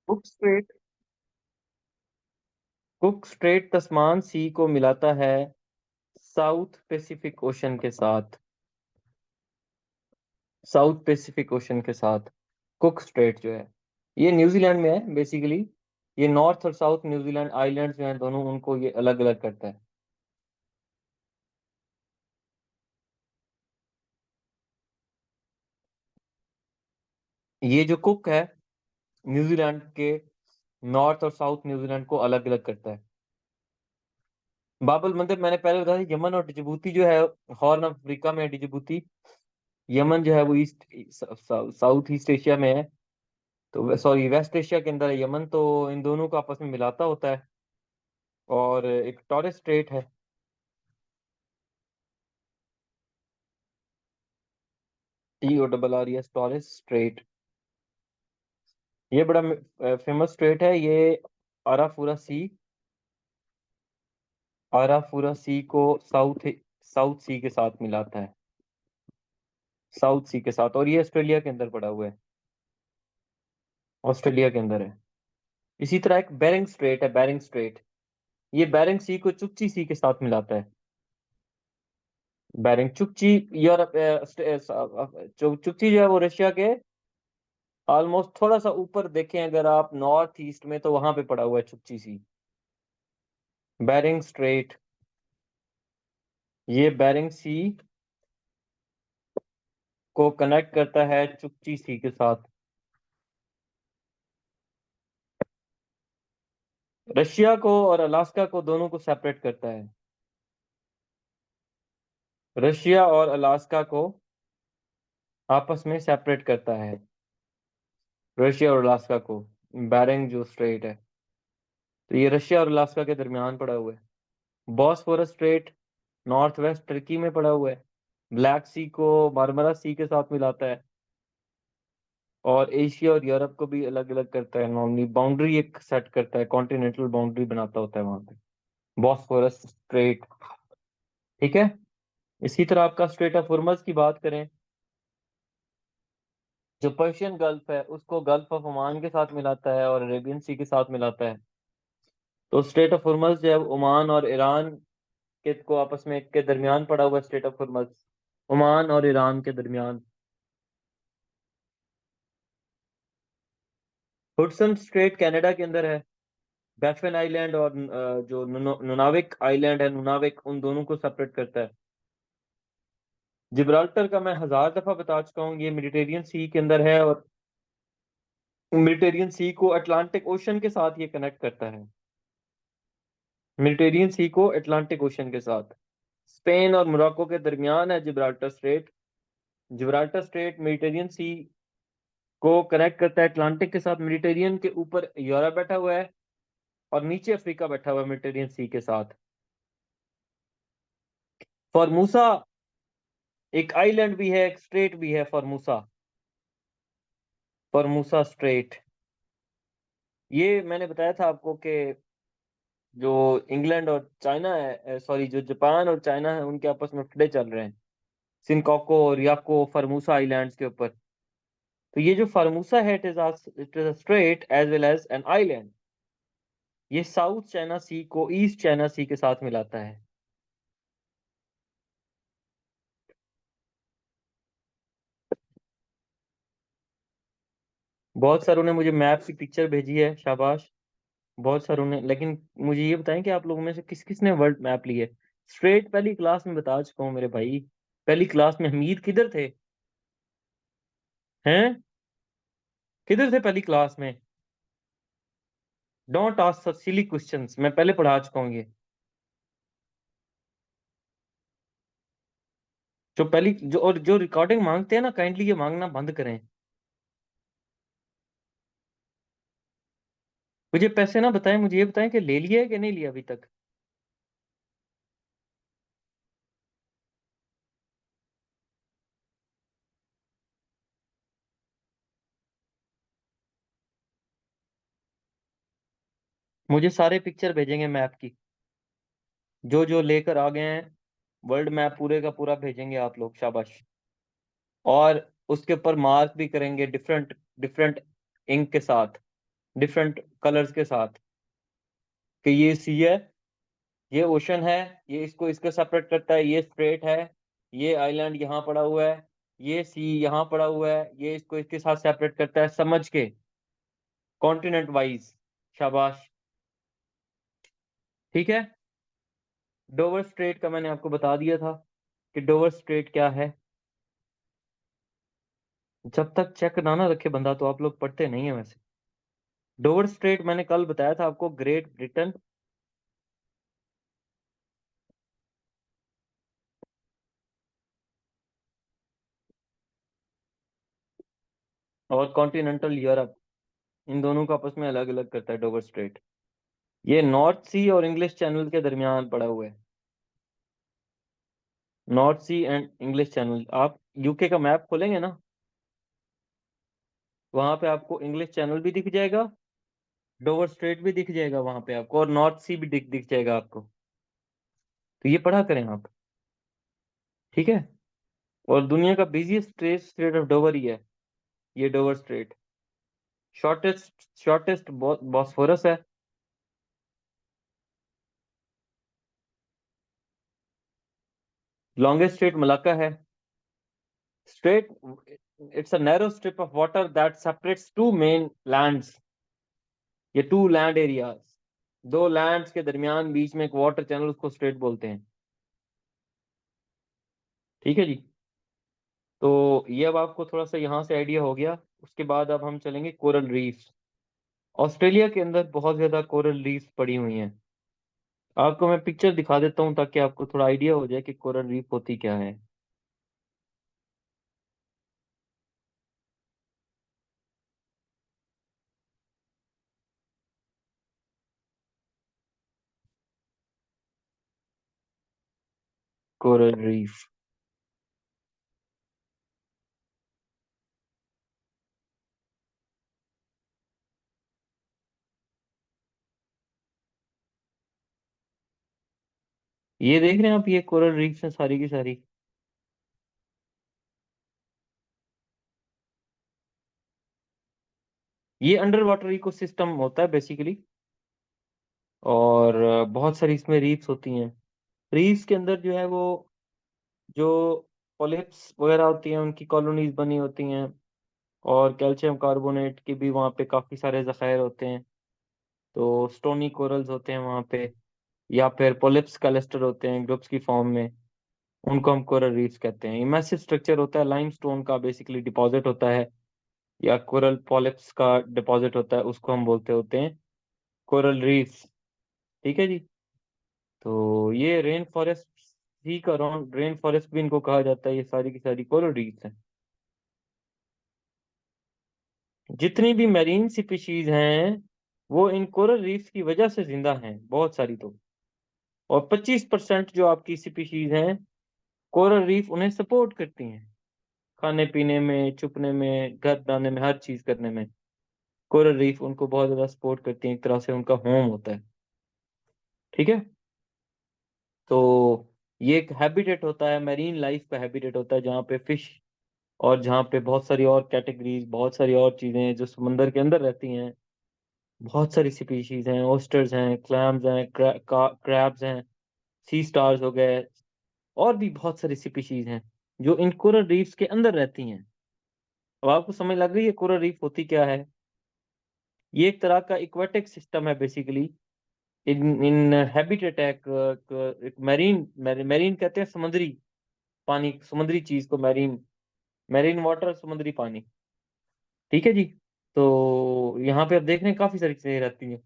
Cook straight cook straight तस्मान सी को मिलाता है साउथ पैसिफिक ओशन के साथ। साउथ पैसिफिक ओशन के साथ कुक स्ट्रेट जो है ये न्यूजीलैंड में है बेसिकली। ये नॉर्थ और साउथ न्यूजीलैंड आइलैंड्स जो हैं दोनों, उनको ये अलग अलग करता है। ये जो कुक है न्यूजीलैंड के नॉर्थ और साउथ न्यूजीलैंड को अलग अलग करता है। बाबल मंदिर मैंने पहले बताया था, यमन और डिजबूती जो है हॉर्न ऑफ अफ्रीका में है डिजबूती। यमन जो है वो ईस्ट साउथ ईस्ट एशिया में है। तो सॉरी वेस्ट एशिया के अंदर है यमन, तो इन दोनों को आपस में मिलाता होता है। और एक टॉरेस स्ट्रेट है। TORRES Torres Strait. ये बड़ा फेमस स्ट्रेट है ये। आराफुरा सी आराफुरा सी को साउथ साउथ सी के साथ मिलाता है। साउथ सी के साथ, और ये ऑस्ट्रेलिया के अंदर पड़ा हुआ है। ऑस्ट्रेलिया के अंदर है। इसी तरह एक बेरिंग स्ट्रेट है, बेरिंग स्ट्रेट। ये बेरिंग सी को चुकची सी के साथ मिलाता है। बेरिंग चुकची यूरोप चुकची जो है वो रशिया के ऑलमोस्ट थोड़ा सा ऊपर देखें अगर आप नॉर्थ ईस्ट में, तो वहां पे पड़ा हुआ है चुकची सी। Bering Strait. ये बेरिंग सी को कनेक्ट करता है चुकची सी के साथ। रशिया को और अलास्का को दोनों को सेपरेट करता है। रशिया और अलास्का को आपस में सेपरेट करता है। रशिया और अलास्का को, बेरिंग जो स्ट्रेट है, तो ये रशिया और अलास्का के दरमियान पड़ा हुआ है। Bosphorus straight north west Turkey में पड़ा हुआ है। ब्लैक सी को मार्मरा सी के साथ मिलाता है। और एशिया और यूरोप को भी अलग अलग करता है। नॉर्मली बाउंड्री एक सेट करता है, कॉन्टिनेंटल बाउंड्री बनाता होता है वहां पे। Bosphorus straight. ठीक है। इसी तरह आपका स्ट्रेट ऑफ हुर्मज की बात करें, जो पर्शियन गल्फ है उसको गल्फ ऑफ ओमान के साथ मिलाता है और अरेबियन सी के साथ मिलाता है। तो स्ट्रेट ऑफ हुर्मज जो है ओमान और ईरान के को आपस में के दरमियान पड़ा हुआ स्ट्रेट ऑफ हुर्मज। ओमान और ईरान के दरमियान। हुडसन स्ट्रेट कनाडा के अंदर है। बैफिन आइलैंड और जो नुनाविक आइलैंड है, नुनाविक, उन दोनों को सेपरेट करता है। जिब्राल्टर का मैं 1000 दफा बता चुका हूँ, ये मेडिटेरियन सी के अंदर है। और मेडिटेरियन सी को अटलांटिक ओशन के साथ ये कनेक्ट करता है। मेडिटेरियन सी को अटलांटिक ओशन के साथ। स्पेन और मोरक्को के दरमियान है Gibraltar Strait. Gibraltar Strait Mediterranean Sea को कनेक्ट करता है अटलांटिक के साथ। मेडिटेरियन के ऊपर यूरोप बैठा हुआ है और नीचे अफ्रीका बैठा हुआ है मेडिटेरियन सी के साथ। फॉर्मूसा एक आइलैंड भी है, एक स्ट्रेट भी है, फॉर्मूसा। फॉर्मूसा स्ट्रेट। ये मैंने बताया था आपको कि जो इंग्लैंड और चाइना है, सॉरी, जो जापान और चाइना है, उनके आपस में फड़े चल रहे हैं सिनकॉको और याको फॉर्मूसा आइलैंड्स के ऊपर। तो ये जो फॉर्मूसा है, it is a strait as well as an island. ये साउथ चाइना सी को ईस्ट चाइना सी के साथ मिलाता है। बहुत सारों ने मुझे मैप की पिक्चर भेजी है, शाबाश। बहुत सारों ने, लेकिन मुझे ये बताएं कि आप लोगों में से किस किस ने वर्ल्ड मैप ली है। स्ट्रेट पहली क्लास में बता चुका हूँ मेरे भाई। पहली क्लास में हमीद किधर थे? हैं? किधर थे पहली क्लास में? Don't ask such silly questions, मैं पहले पढ़ा चुका हूँ ये। जो पहली जो और जो रिकॉर्डिंग मांगते हैं ना, काइंडली ये मांगना बंद करें। मुझे पैसे ना बताएं, मुझे ये बताएं कि ले लिया है कि नहीं लिया अभी तक। मुझे सारे पिक्चर भेजेंगे मैप की, जो जो लेकर आ गए हैं। वर्ल्ड मैप पूरे का पूरा भेजेंगे आप लोग, शाबाश। और उसके ऊपर मार्क भी करेंगे डिफरेंट डिफरेंट इंक के साथ। डिफरेंट कलर्स के साथ, कि ये सी है, ये ओशन है, ये इसको इसके सेपरेट करता है, ये स्ट्रेट है, ये आइलैंड यहाँ पड़ा हुआ है, ये सी यहाँ पड़ा हुआ है, ये इसको इसके साथ सेपरेट करता है, समझ के, कॉन्टिनेंट वाइज। शाबाश। ठीक है। डोवर स्ट्रेट का मैंने आपको बता दिया था कि डोवर स्ट्रेट क्या है। जब तक चेक ना रखे बंदा, तो आप लोग पढ़ते नहीं है वैसे। डोवर स्ट्रेट मैंने कल बताया था आपको, ग्रेट ब्रिटेन और कॉन्टिनेंटल यूरोप, इन दोनों को आपस में अलग अलग करता है डोवर स्ट्रेट। ये नॉर्थ सी और इंग्लिश चैनल के दरमियान पड़ा हुआ है। North Sea and English Channel, आप यूके का मैप खोलेंगे ना, वहां पे आपको इंग्लिश चैनल भी दिख जाएगा, डोवर स्ट्रेट भी दिख जाएगा वहां पे आपको, और नॉर्थ सी भी दिख दिख जाएगा आपको। तो ये पढ़ा करें आप। ठीक है। और दुनिया का busiest strait, strait of Dover ही है, ये डोवर स्ट्रेट। शॉर्टेस्ट बॉस्फोरस है। लॉन्गेस्ट स्ट्रेट मलाक्का है। Strait, it's a narrow strip of water that separates two main lands, ये टू लैंड एरियाज, दो लैंड्स के दरमियान बीच में एक वाटर चैनल, उसको स्ट्रेट बोलते हैं। ठीक है जी। तो ये अब आपको थोड़ा सा यहाँ से आइडिया हो गया। उसके बाद अब हम चलेंगे कोरल रीफ्स। ऑस्ट्रेलिया के अंदर बहुत ज्यादा कोरल रीफ्स पड़ी हुई हैं। आपको मैं पिक्चर दिखा देता हूँ ताकि आपको थोड़ा आइडिया हो जाए कि कोरल रीफ होती क्या है। कोरल रीफ, ये देख रहे हैं आप, ये कोरल रीफ्स हैं सारी की सारी। ये अंडर वाटर इकोसिस्टम होता है बेसिकली। और बहुत सारी इसमें रीफ्स होती हैं। रीफ्स के अंदर जो है वो, जो पॉलिप्स वगैरह होती हैं, उनकी कॉलोनीज बनी होती हैं। और कैल्शियम कार्बोनेट के भी वहाँ पे काफ़ी सारे ज़खायर होते हैं। तो स्टोनी कोरल्स होते हैं वहाँ पे, या फिर पॉलिप्स कैलेस्टर होते हैं ग्रुप्स की फॉर्म में, उनको हम कोरल रीफ्स कहते हैं। ये मैसिव स्ट्रक्चर होता है, लाइमस्टोन का बेसिकली डिपॉजिट होता है, या कोरल पॉलिप्स का डिपॉजिट होता है, उसको हम बोलते होते हैं कोरल रीफ्स। ठीक है जी। तो ये रेन फॉरेस्ट, सी का रेन फॉरेस्ट भी इनको कहा जाता है, ये सारी की सारी कोरल रीफ्स हैं। जितनी भी मैरीन स्पीशीज हैं वो इन कोरल रीफ्स की वजह से जिंदा हैं, बहुत सारी तो। और 25% जो आपकी स्पीशीज हैं, कोरल रीफ उन्हें सपोर्ट करती हैं, खाने पीने में, छुपने में, घर बनाने में, हर चीज करने में। कोरल रीफ उनको बहुत ज्यादा सपोर्ट करती हैं, एक तरह से उनका होम होता है। ठीक है। तो ये एक हैबिटेट होता है, मैरीन लाइफ का हैबिटेट होता है, जहाँ पे फिश, और जहाँ पे बहुत सारी और कैटेगरीज, बहुत सारी और चीजें हैं जो समंदर के अंदर रहती हैं। बहुत सारी स्पीशीज हैं, ओस्टर्स हैं, क्लैम्स हैं, क्रैब्स हैं, सी स्टार्स हो गए, और भी बहुत सारी स्पीशीज हैं जो इन कोरल रीफ्स के अंदर रहती हैं। अब आपको समझ लग गई है कोरल रीफ होती क्या है। ये एक तरह का इक्वेटिक सिस्टम है बेसिकली। इन इन हैबिटेट है, एक मैरीन, मैरीन कहते हैं समुद्री पानी, समुद्री चीज को मैरीन, मैरीन वाटर, समुद्री पानी। ठीक है जी। तो यहाँ पे आप देख रहे हैं काफी सारी चीजें रहती हैं,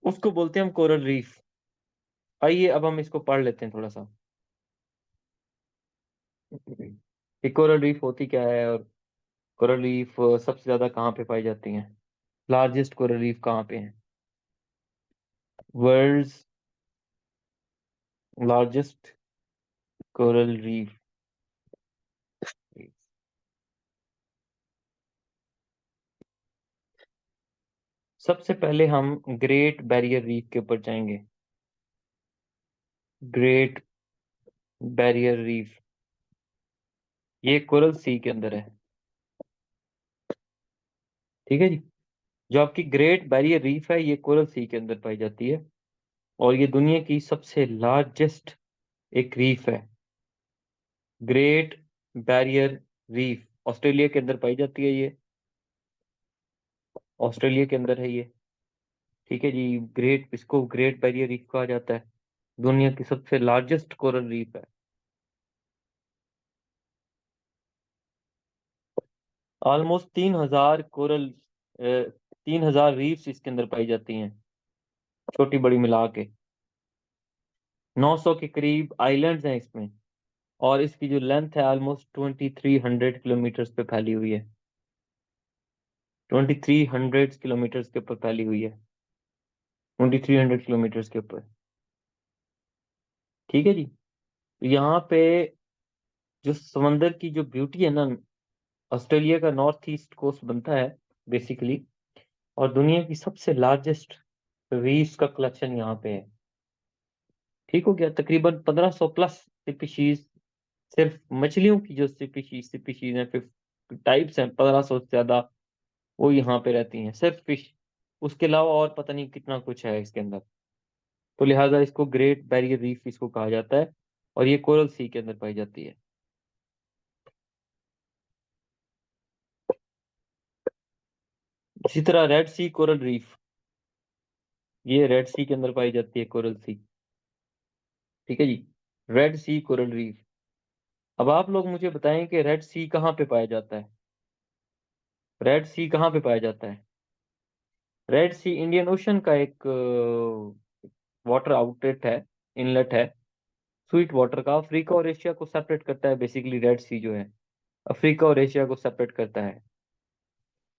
उसको बोलते हैं हम कोरल रीफ। आइए अब हम इसको पढ़ लेते हैं थोड़ा सा, कि कोरल रीफ होती क्या है, और कोरल रीफ सबसे ज्यादा कहाँ पे पाई जाती हैं, लार्जेस्ट कोरल रीफ कहाँ पे है। World's largest coral reef. सबसे पहले हम ग्रेट बैरियर रीफ के ऊपर जाएंगे। ग्रेट बैरियर रीफ, ये कोरल सी के अंदर है। ठीक है जी। जो आपकी ग्रेट बैरियर रीफ है, ये कोरल सी के अंदर पाई जाती है, और ये दुनिया की सबसे लार्जेस्ट एक रीफ है। ग्रेट बैरियर रीफ ऑस्ट्रेलिया के अंदर पाई जाती है ये, ऑस्ट्रेलिया के अंदर है ये। ठीक है जी। इसको ग्रेट बैरियर रीफ कहा जाता है, दुनिया की सबसे लार्जेस्ट कोरल रीफ है। ऑलमोस्ट 3,000 कोरल, 3,000 रीफ्स इसके अंदर पाई जाती हैं, छोटी बड़ी मिला के। 900 के करीब आइलैंड्स हैं इसमें, और इसकी जो लेंथ है ऑलमोस्ट 2300 किलोमीटर्स पे फैली हुई है। 2300 किलोमीटर्स के ऊपर फैली हुई है, 2300 किलोमीटर्स के ऊपर। ठीक है जी। तो यहाँ पे जो समंदर की जो ब्यूटी है ना, ऑस्ट्रेलिया का नॉर्थ ईस्ट कोस्ट बनता है बेसिकली, और दुनिया की सबसे लार्जेस्ट रीफ्स का कलेक्शन यहाँ पे है। ठीक हो गया। तकरीबन 1500 प्लस स्पीशीज, सिर्फ मछलियों की जो स्पीशीज हैं, फिर टाइप्स हैं 1500 से ज्यादा, वो यहाँ पे रहती हैं सिर्फ फिश। उसके अलावा और पता नहीं कितना कुछ है इसके अंदर। तो लिहाजा इसको ग्रेट बैरियर रीफ इसको कहा जाता है, और ये कोरल सी के अंदर पाई जाती है। इसी तरह रेड सी कोरल रीफ, ये रेड सी के अंदर पाई जाती है कोरल सी। ठीक है जी। रेड सी कोरल रीफ। अब आप लोग मुझे बताएं कि रेड सी कहाँ पे पाया जाता है। रेड सी कहाँ पे पाया जाता है? रेड सी इंडियन ओशन का एक वाटर आउटलेट है, इनलेट है, स्वीट वाटर का। अफ्रीका और एशिया को सेपरेट करता है बेसिकली, रेड सी जो है अफ्रीका और एशिया को सेपरेट करता है।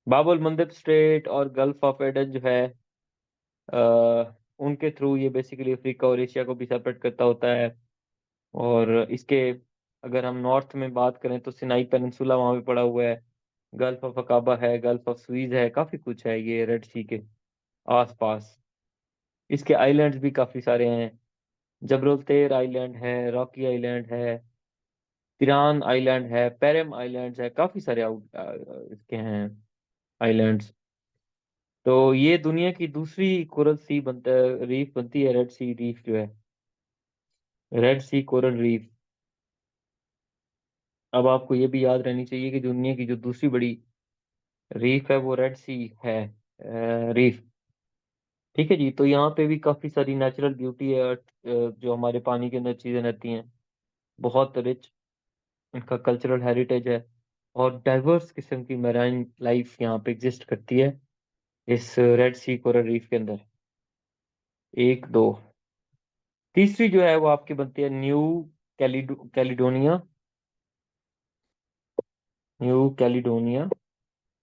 बाबुल मंदब स्ट्रेट और गल्फ ऑफ एडन जो है, उनके थ्रू ये बेसिकली अफ्रीका और एशिया को भी सेपरेट करता होता है। और इसके अगर हम नॉर्थ में बात करें तो सिनाई पेनिनसुला वहाँ पे पड़ा हुआ है, गल्फ ऑफ अकाबा है, गल्फ ऑफ सुइज है, काफी कुछ है ये रेड सी के आसपास। इसके आइलैंड्स भी काफी सारे हैं। जबरोलतेर आइलैंड है, रॉकी आइलैंड है, तिरान आइलैंड है, पेरम आइलैंड्स है, काफी सारे इसके हैं आइलैंड्स। तो ये दुनिया की दूसरी कोरल सी बनता है, रीफ बनती है रेड सी रीफ जो है, रेड सी कोरल रीफ। अब आपको ये भी याद रहनी चाहिए कि दुनिया की जो दूसरी बड़ी रीफ है वो रेड सी है, रीफ। ठीक है जी। तो यहाँ पे भी काफी सारी नेचुरल ब्यूटी है, जो हमारे पानी के अंदर चीजें रहती हैं, बहुत रिच इनका कल्चरल हेरिटेज है, और डाइवर्स किस्म की मैराइन लाइफ यहाँ पे एग्जिस्ट करती है इस रेड सी कोरल रीफ के अंदर। एक दो, तीसरी जो है वो आपकी बनती है New Caledonia, new Caledonia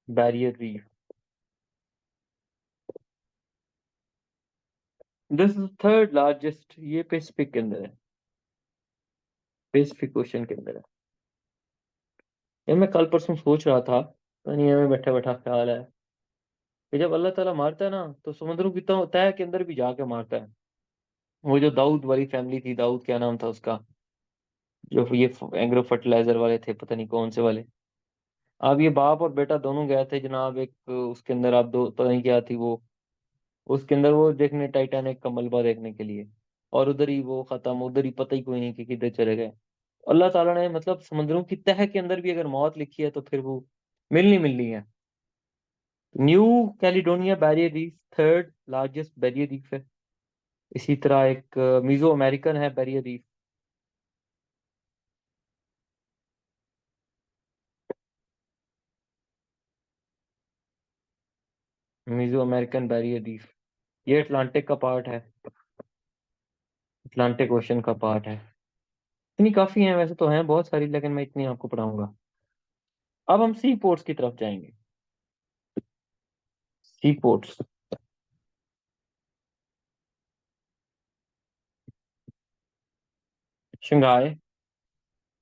Barrier reef. This is third largest, ये पैसिफिक के अंदर है, पैसिफिक ओशन के अंदर है। ये मैं कल परसों सोच रहा था, पानी में बैठा बैठा ख्याल है कि जब अल्लाह ताला मारता है ना, तो समुद्रों की तह के अंदर भी जाके मारता है। वो जो दाऊद वाली फैमिली थी, दाऊद क्या नाम था उसका, जो ये एग्रो फर्टिलाइजर वाले थे, पता नहीं कौन से वाले। अब ये बाप और बेटा दोनों गए थे जनाब, एक उसके अंदर, आप दो पता नहीं क्या थी वो, उसके अंदर वो देखने टाइटैनिक का मलबा देखने के लिए, और उधर ही वो खत्म, उधर ही पता ही कोई नहीं कि किधर चले गए। अल्लाह ताला ने मतलब समुद्रों की तह के अंदर भी अगर मौत लिखी है तो फिर वो मिलनी मिलनी है। New Caledonia Barrier Reef third largest barrier reef है। इसी तरह एक मीजो अमेरिकन है barrier reef, Mesoamerican Barrier Reef, ये अटलांटिक का पार्ट है, अटलांटिक ओशन का पार्ट है। इतनी काफी हैं, वैसे तो हैं बहुत सारी, लेकिन मैं इतनी आपको पढ़ाऊंगा। अब हम सी पोर्ट्स की तरफ जाएंगे। सी पोर्ट्स, शंघाई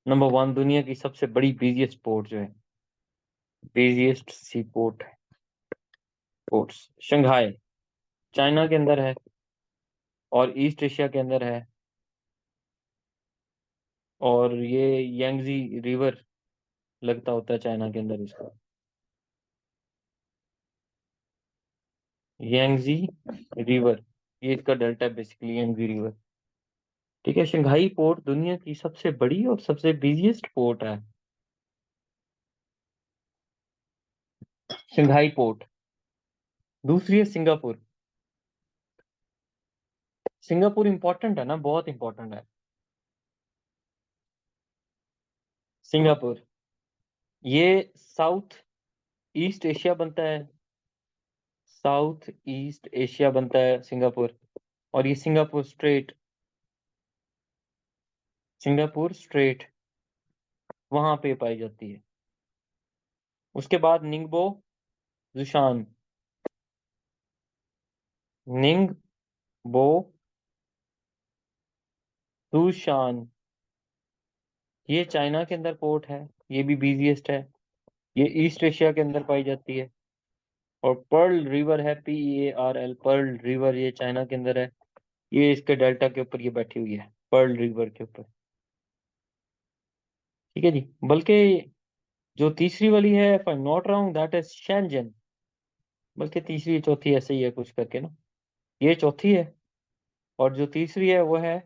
नंबर वन, दुनिया की सबसे बड़ी बिजिएस्ट पोर्ट जो है, बिजिएस्ट सी पोर्ट, पोर्ट्स शंघाई चाइना के अंदर है, और ईस्ट एशिया के अंदर है, और ये यांगजी रिवर लगता होता है चाइना के अंदर इसका। यांगजी रिवर, ये इसका डेल्टा बेसिकली यांगजी रिवर। ठीक है, शंघाई पोर्ट दुनिया की सबसे बड़ी और सबसे बिजिएस्ट पोर्ट है। Shanghai port. दूसरी है सिंगापुर। सिंगापुर इंपॉर्टेंट है ना, बहुत इंपॉर्टेंट है सिंगापुर। ये साउथ ईस्ट एशिया बनता है, साउथ ईस्ट एशिया बनता है सिंगापुर। और ये सिंगापुर स्ट्रेट वहां पे पाई जाती है। उसके बाद निंगबो जुशान। निंगबो जुशान, ये चाइना के अंदर पोर्ट है, ये भी बिजिएस्ट है। ये ईस्ट एशिया के अंदर पाई जाती है। और पर्ल रिवर है, PEARL, पर्ल रिवर, ये चाइना के अंदर है। ये इसके डेल्टा के ऊपर ये बैठी हुई है, पर्ल रिवर के ऊपर। ठीक है जी। बल्कि जो तीसरी वाली है, if I not wrong, that is Schengen. बल्कि तीसरी चौथी ऐसे ही है कुछ करके ना, ये चौथी है और जो तीसरी है वो है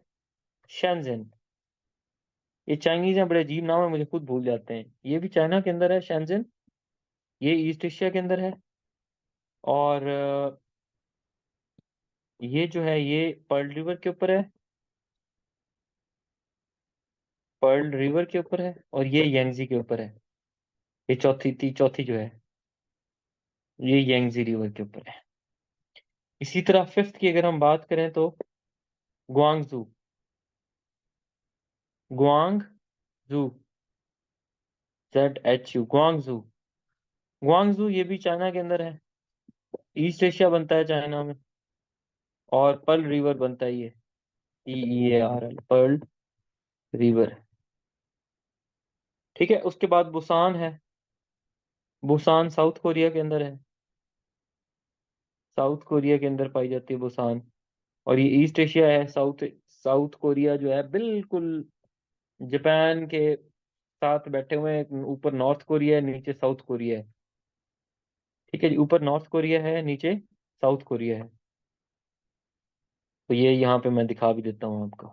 शेंजन। ये चाइनीज है, बड़े अजीब नाम है, मुझे खुद भूल जाते हैं। ये भी चाइना के अंदर है शेंजन, ये ईस्ट एशिया के अंदर है। और ये जो है ये पर्ल रिवर के ऊपर है, पर्ल रिवर के ऊपर है। और ये यांगजी के ऊपर है। ये चौथी जो है, ये यांगजी रिवर के ऊपर है। इसी तरह फिफ्थ की अगर हम बात करें तो Gwangju. Gwangju, ZHU, Gwangju. Gwangju ये भी चाइना के अंदर है, ईस्ट एशिया बनता है चाइना में। और पर्ल रिवर बनता है ये, PEARL, पर्ल रिवर। ठीक है, उसके बाद बुसान है। बुसान साउथ कोरिया के अंदर है, साउथ कोरिया के अंदर पाई जाती है बुसान। और ये ईस्ट एशिया है। साउथ साउथ कोरिया जो है बिल्कुल जापान के साथ बैठे हुए हैं। ऊपर नॉर्थ कोरिया है, नीचे साउथ कोरिया है। ठीक है जी, ऊपर नॉर्थ कोरिया है, नीचे साउथ कोरिया है। तो ये यहाँ पे मैं दिखा भी देता हूँ आपको।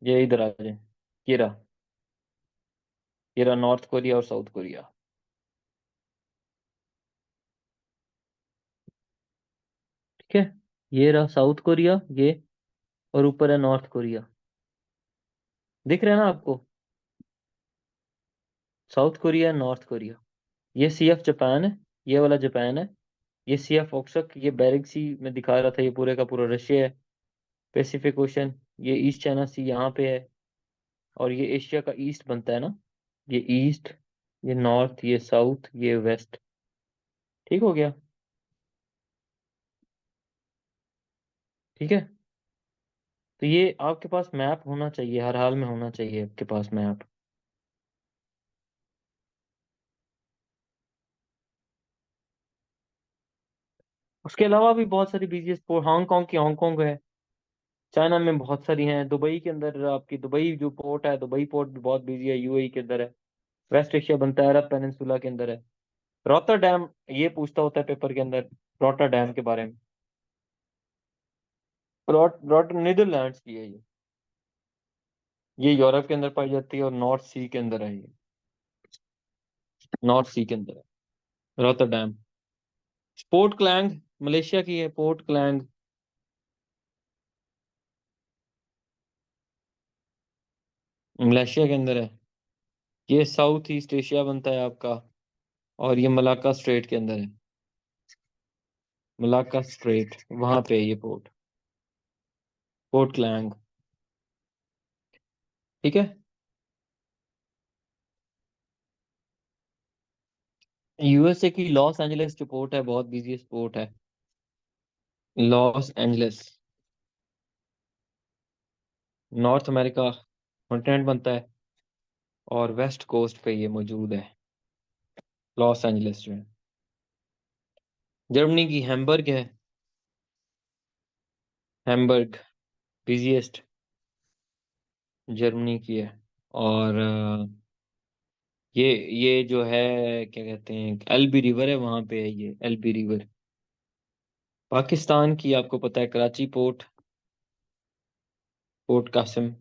ये इधर आ जाए, ये रहा, ये रहा नॉर्थ कोरिया और साउथ कोरिया। ठीक है, ये रहा साउथ कोरिया ये, और ऊपर है नॉर्थ कोरिया। दिख रहा है ना आपको, साउथ कोरिया नॉर्थ कोरिया। ये CF जापान है, ये वाला जापान है। ये CF ओक्सक, ये बेरिंग सी में दिखा रहा था, ये पूरे का पूरा रशिया है। पैसिफिक ओशन, ये ईस्ट चाइना सी यहाँ पे है। और ये एशिया का ईस्ट बनता है ना, ये ईस्ट, ये नॉर्थ, ये साउथ, ये वेस्ट। ठीक हो गया। ठीक है, तो ये आपके पास मैप होना चाहिए, हर हाल में होना चाहिए आपके पास मैप। उसके अलावा भी बहुत सारी बीचेस, हांगकांग की हांगकांग है, चाइना में बहुत सारी हैं। दुबई के अंदर आपकी दुबई जो पोर्ट है, दुबई पोर्ट भी बहुत बिजी है, UAE के अंदर है। वेस्ट एशिया बनता है, अरब पेनिनसुला के अंदर है। रॉटरडैम, ये पूछता होता है पेपर के अंदर रॉटरडैम के बारे में। रॉट नीदरलैंड्स की है ये यूरोप के अंदर पाई जाती है और नॉर्थ सी के अंदर है ये, नॉर्थ सी के अंदर है रॉटरडैम। पोर्ट क्लैंग मलेशिया की है, पोर्ट क्लैंग मलेशिया के अंदर है। ये साउथ ईस्ट एशिया बनता है आपका। और ये मलाक्का स्ट्रेट के अंदर है, मलाक्का स्ट्रेट वहां पे है ये पोर्ट, पोर्ट क्लैंग। ठीक है, USA की लॉस एंजलिस जो पोर्ट है, बहुत बिजीएस्ट पोर्ट है, Los Angeles. North America continent बनता है और वेस्ट कोस्ट पे ये मौजूद है, लॉस एंजलिस जो है। जर्मनी की हैम्बर्ग है, हैम्बर्ग बिजीएस्ट। जर्मनी की है। और ये ये जो है, क्या कहते हैं, एल्बी रिवर है, वहां पे है ये एल्बी रिवर। पाकिस्तान की आपको पता है, कराची पोर्ट, पोर्ट कासिम।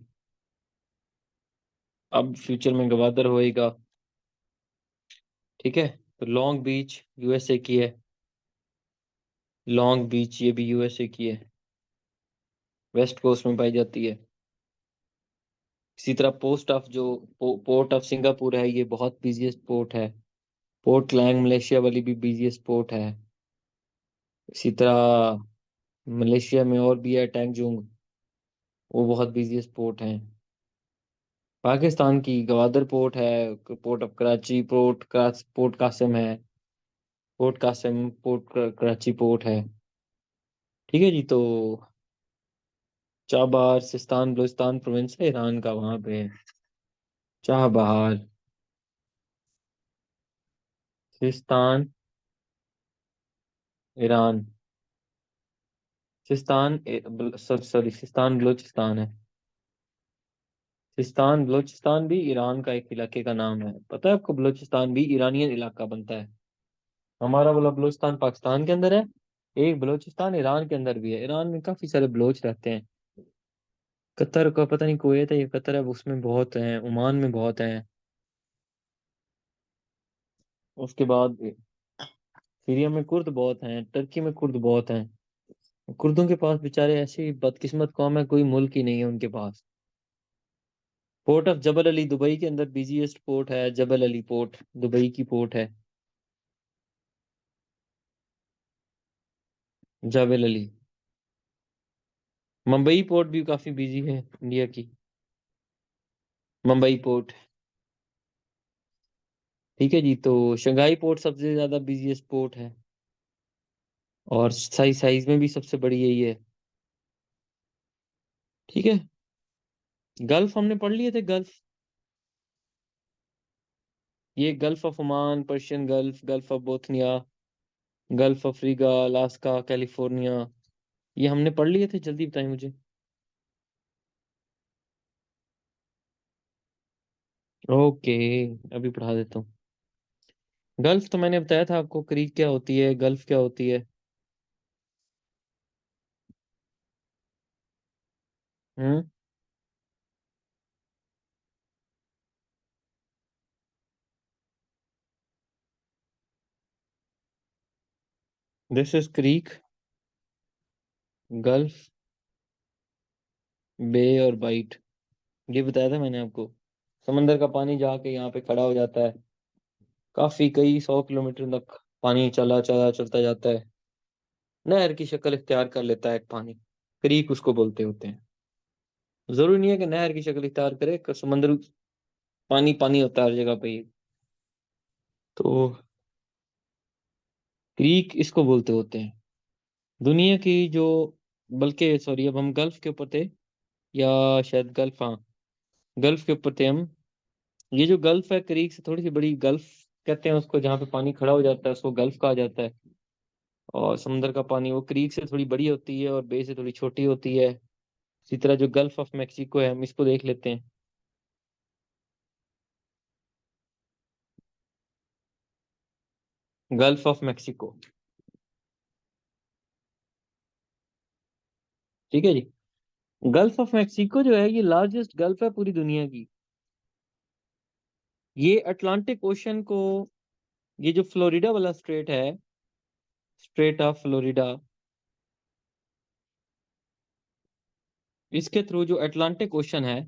अब फ्यूचर में गवादर होएगा। ठीक है। तो लॉन्ग बीच यूएसए की है। लॉन्ग बीच ये भी यूएसए की है, वेस्ट कोस्ट में पाई जाती है। इसी तरह पोस्ट ऑफ जो पोर्ट ऑफ सिंगापुर है, ये बहुत बिजिएस्ट पोर्ट है। पोर्ट क्लैंग मलेशिया वाली भी बिजिएस्ट पोर्ट है। इसी तरह मलेशिया में और भी है, टैंगजोंग, वो बहुत बिजिएस्ट पोर्ट है। पाकिस्तान की गवादर पोर्ट है, port of Karachi, port Qasim है। पोर्ट कासिम कराची पोर्ट है। ठीक है जी। तो चाबहार सिस्तान बलूचिस्तान प्रोविंस है ईरान का, वहां पे है Chabahar Sistan, Iran. Sorry, Sistan Balochistan है। सिस्तान बलूचिस्तान भी ईरान का एक इलाके का नाम है। पता है आपको, बलूचिस्तान भी ईरानियन इलाका बनता है। हमारा वाला बलूचिस्तान पाकिस्तान के अंदर है, एक बलूचिस्तान ईरान के अंदर भी है। ईरान में काफी सारे बलोच रहते हैं। कतर का पता नहीं, कुवैत है या कतर है, उसमें बहुत हैं, ओमान में बहुत हैं। उसके बाद सीरिया में कुर्द बहुत हैं, टर्की में कुर्द बहुत हैं। कुर्दों के पास बेचारे ऐसी बदकिस्मत कौम है, कोई मुल्क ही नहीं है उनके पास। Port of Jebel Ali Dubai के अंदर बिजीएस्ट पोर्ट है, जबल अली पोर्ट दुबई की पोर्ट है। जबल अली। मुंबई पोर्ट भी काफी बिजी है इंडिया की, मुंबई पोर्ट। ठीक है जी। तो शंघाई पोर्ट सबसे ज्यादा बिजीएस्ट पोर्ट है, और साइज साइज में भी सबसे बड़ी यही है। ठीक है। गल्फ हमने पढ़ लिए थे, गल्फ। ये gulf of Oman, Persian gulf, gulf of Bothnia, gulf of Riga, Alaska, California, ये हमने पढ़ लिए थे। जल्दी बताएं मुझे। ओके, अभी पढ़ा देता हूँ। गल्फ तो मैंने बताया था आपको, क्रीक क्या होती है, गल्फ क्या होती है। हम्म। दिस इज क्रीक, गल्फ, बे और बाइट, ये बताया था मैंने आपको। समंदर का पानी जाके यहाँ पे खड़ा हो जाता है, काफी कई 100 किलोमीटर तक पानी चला चला चलता जाता है, नहर की शक्ल इख्तियार कर लेता है एक पानी। क्रीक उसको बोलते होते हैं। जरूरी नहीं है कि नहर की शक्ल इख्तियार करे, समंदर पानी पानी होता है हर जगह पे ही। तो क्रीक इसको बोलते होते हैं। दुनिया की जो, बल्कि सॉरी, अब हम गल्फ के ऊपर थे, या शायद गल्फ, हाँ, गल्फ के ऊपर थे हम। ये जो गल्फ है, क्रीक से थोड़ी सी बड़ी गल्फ कहते हैं उसको, जहाँ पे पानी खड़ा हो जाता है उसको गल्फ कहा जाता है। और समुद्र का पानी वो क्रीक से थोड़ी बड़ी होती है और बे से थोड़ी छोटी होती है। इसी तरह जो गल्फ ऑफ मैक्सिको है, हम इसको देख लेते हैं। Gulf of Mexico. ठीक है जी। गल्फ ऑफ मैक्सिको जो है, ये लार्जेस्ट गल्फ है पूरी दुनिया की। ये अटलांटिक ओशन को, ये जो फ्लोरिडा वाला स्ट्रेट है, स्ट्रेट ऑफ फ्लोरिडा, इसके थ्रू जो अटलांटिक ओशन है,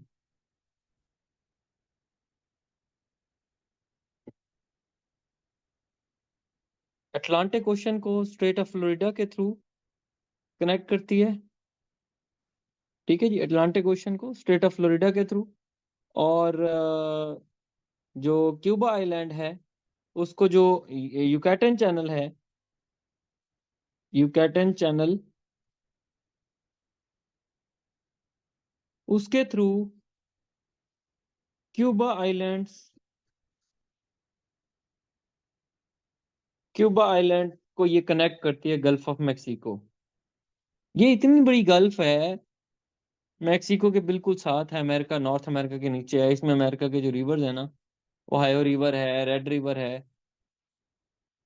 अटलांटिक ओशन को स्ट्रेट ऑफ फ्लोरिडा के थ्रू कनेक्ट करती है। ठीक है जी, अटलांटिक ओशन को स्ट्रेट ऑफ फ्लोरिडा के थ्रू। और जो क्यूबा आइलैंड है, उसको जो यूकैटन चैनल है, यूकैटन चैनल, उसके through Cuba islands, Cuba island को ये कनेक्ट करती है गल्फ ऑफ मैक्सिको। ये इतनी बड़ी गल्फ है, मैक्सिको के बिल्कुल साथ है अमेरिका, नॉर्थ अमेरिका के नीचे है। इसमें अमेरिका के जो रिवर्स है ना, ओहायो रिवर है, रेड रिवर है,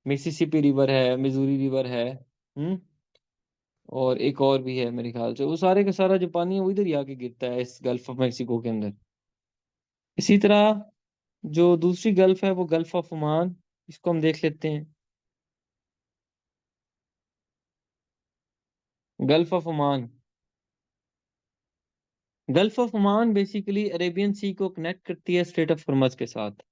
मिसिसिपी रिवर है, मिजूरी रिवर है। और एक और भी है मेरे ख्याल से। वो सारे का सारा जो पानी है वो इधर ही आके गिरता है इस गल्फ ऑफ मैक्सिको के अंदर। इसी तरह जो दूसरी गल्फ है वो गल्फ ऑफ ओमान, इसको हम देख लेते हैं। Gulf of Oman, Gulf of Oman basically Arabian Sea को कनेक्ट करती है स्ट्रेट ऑफ हॉर्मज के साथ।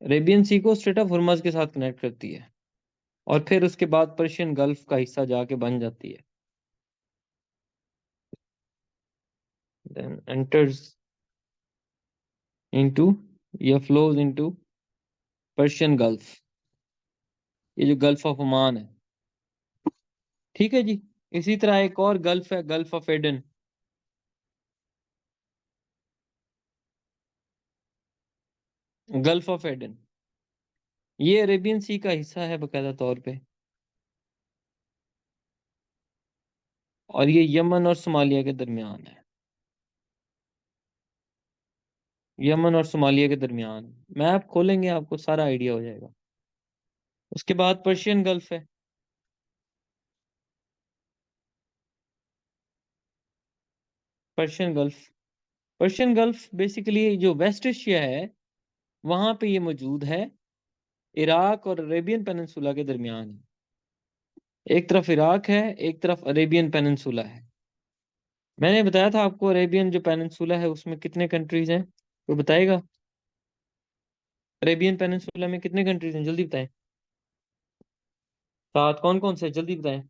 अरेबियन सी को स्ट्रेट ऑफ हॉर्मज के साथ कनेक्ट करती है, और फिर उसके बाद पर्शियन गल्फ का हिस्सा जाके बन जाती है। देन एंटर्स इनटू, या फ्लोज इनटू पर्शियन गल्फ, ये जो गल्फ ऑफ ओमान है। ठीक है जी। इसी तरह एक और गल्फ है, gulf of Aden. Gulf of Aden ये अरेबियन सी का हिस्सा है बकायदा तौर पे, और ये यमन और सोमालिया के दरमियान है। यमन और सोमालिया के दरमियान मैप खोलेंगे आपको सारा आइडिया हो जाएगा। उसके बाद पर्शियन गल्फ है। Persian gulf, Persian gulf basically जो वेस्ट एशिया है वहां पे ये मौजूद है, इराक और अरेबियन पेनिनसुला के दरमियान है। एक तरफ इराक है, एक तरफ अरेबियन पेनिनसुला है। मैंने बताया था आपको अरेबियन जो पेनिनसुला है उसमें कितने कंट्रीज हैं, तो बताएगा। अरेबियन पेनिनसुला में कितने कंट्रीज हैं, जल्दी बताएं। सात, कौन कौन से, जल्दी बताएं।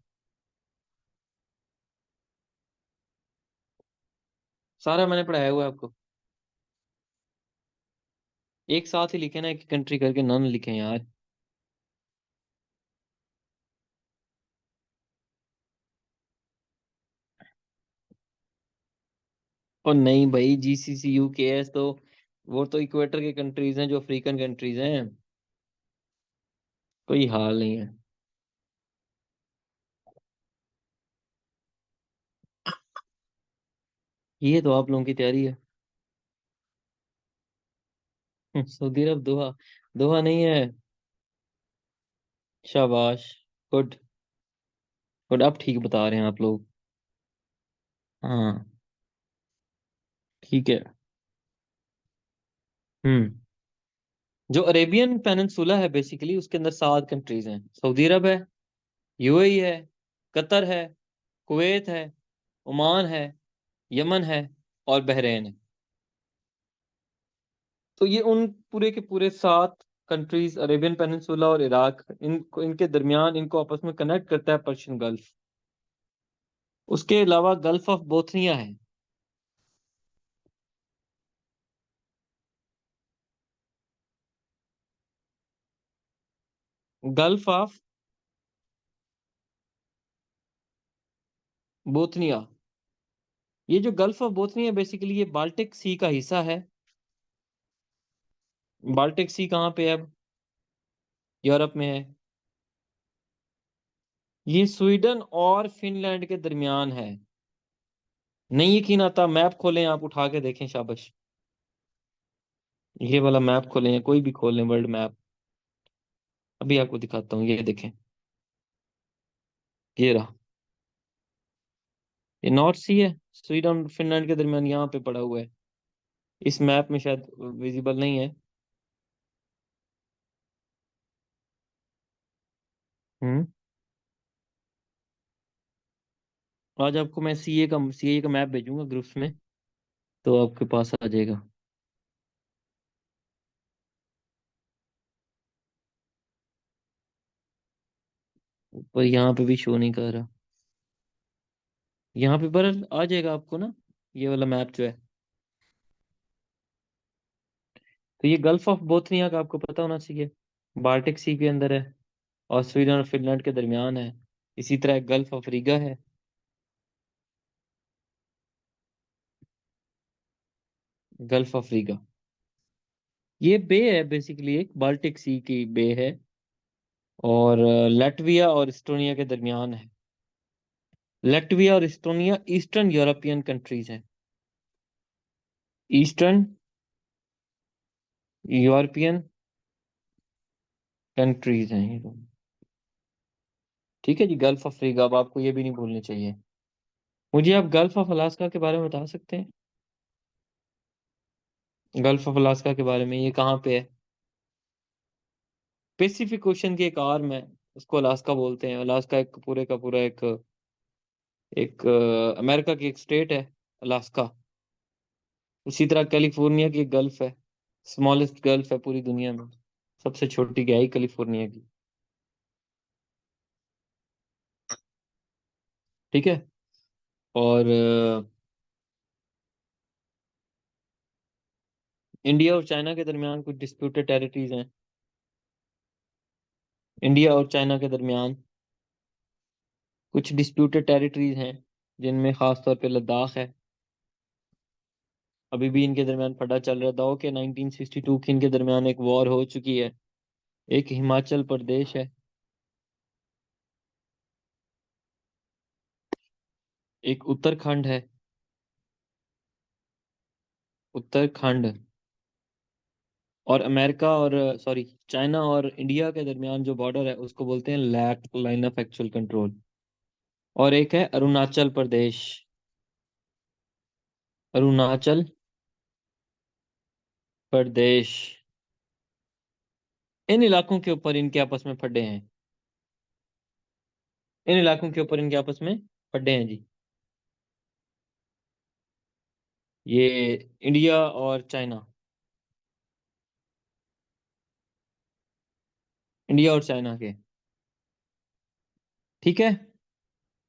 सारा मैंने पढ़ाया हुआ है आपको। एक साथ ही लिखे ना, एक कंट्री करके नन लिखे यार। और नहीं भाई, जीसीसी यूकेएस तो वो तो इक्वेटर के कंट्रीज हैं, जो अफ्रीकन कंट्रीज हैं। कोई हाल नहीं है। ये तो आप लोगों की तैयारी है। सऊदी अरब, दोहा। दोहा नहीं है। शाबाश। गुड। गुड, अब ठीक बता रहे हैं आप लोग। हाँ। ठीक है। हम्म। जो अरेबियन पेनिनसुला है बेसिकली उसके अंदर सात कंट्रीज हैं। सऊदी अरब है, यूएई है, कतर है, कुवैत है, ओमान है, यमन है, और बहरेन है। तो ये उन पूरे के पूरे सात कंट्रीज, अरेबियन पेनिनसुला और इराक, इनको इनके दरमियान इनको आपस में कनेक्ट करता है पर्शियन गल्फ। उसके अलावा गल्फ ऑफ बोथनिया है। गल्फ ऑफ बोथनिया, ये जो गल्फ ऑफ बोथनिया बेसिकली ये बाल्टिक सी का हिस्सा है। बाल्टिक सी कहाँ पे है अब, यूरोप में है। ये स्वीडन और फिनलैंड के दरमियान है। नहीं यकीन आता, मैप खोलें आप, उठा के देखें, शाबाश। ये वाला मैप खोलें, या कोई भी खोलें, वर्ल्ड मैप। अभी आपको दिखाता हूँ, ये देखें। ये रहा, ये नॉर्थ सी है, स्वीडन और फिनलैंड के दरमियान यहाँ पे पड़ा हुआ है। इस मैप में शायद विजिबल नहीं है। हम्म। आज आपको मैं सीए का मैप भेजूंगा ग्रुप्स में, तो आपके पास आ जाएगा। पर यहाँ पे भी शो नहीं कर रहा। यहाँ पे पर आ जाएगा आपको ना, ये वाला मैप जो है। तो ये गल्फ ऑफ बोथनिया का आपको पता होना चाहिए, बाल्टिक सी के अंदर है, और स्वीडन और फिनलैंड के दरमियान है। इसी तरह गल्फ ऑफ रीगा है। गल्फ ऑफ रीगा, ये बे है, बेसिकली एक बाल्टिक सी की बे है, और लैटविया और इस्टोनिया के दरमियान है। लैटविया और इस्टोनिया ईस्टर्न यूरोपियन कंट्रीज हैं। ईस्टर्न यूरोपियन कंट्रीज हैं ये दोनों। ठीक है जी, गल्फ अफ्रीका, अब आपको ये भी नहीं भूलनी चाहिए। मुझे आप गल्फ ऑफ अलास्का के बारे में बता सकते हैं? गल्फ ऑफ अलास्का के बारे में, ये कहाँ पे है? पैसिफिक ओशन की एक आर्म है, उसको अलास्का बोलते हैं। अलास्का एक पूरे का पूरा एक एक अमेरिका की एक स्टेट है, अलास्का। उसी तरह कैलिफोर्निया की एक गल्फ है, स्मॉलेस्ट गल्फ है पूरी दुनिया में, सबसे छोटी क्या है कैलिफोर्निया की। ठीक है। और इंडिया और चाइना के दरमियान कुछ डिस्प्यूटेड टेरिटरीज हैं। इंडिया और चाइना के दरमियान कुछ डिस्प्यूटेड टेरिटरीज हैं, जिनमें खास तौर पे लद्दाख है। अभी भी इनके दरमियान पता चल रहा था कि 1962 की इनके दरमियान एक वॉर हो चुकी है। एक हिमाचल प्रदेश है, एक उत्तराखंड है। उत्तराखंड। और अमेरिका और सॉरी चाइना और इंडिया के दरमियान जो बॉर्डर है उसको बोलते हैं LAC Line of Actual Control. और एक है अरुणाचल प्रदेश। अरुणाचल प्रदेश। इन इलाकों के ऊपर इनके आपस में फड्डे हैं। इन इलाकों के ऊपर इनके आपस में फड्डे हैं जी। ये इंडिया और चाइना। इंडिया और चाइना के। ठीक है।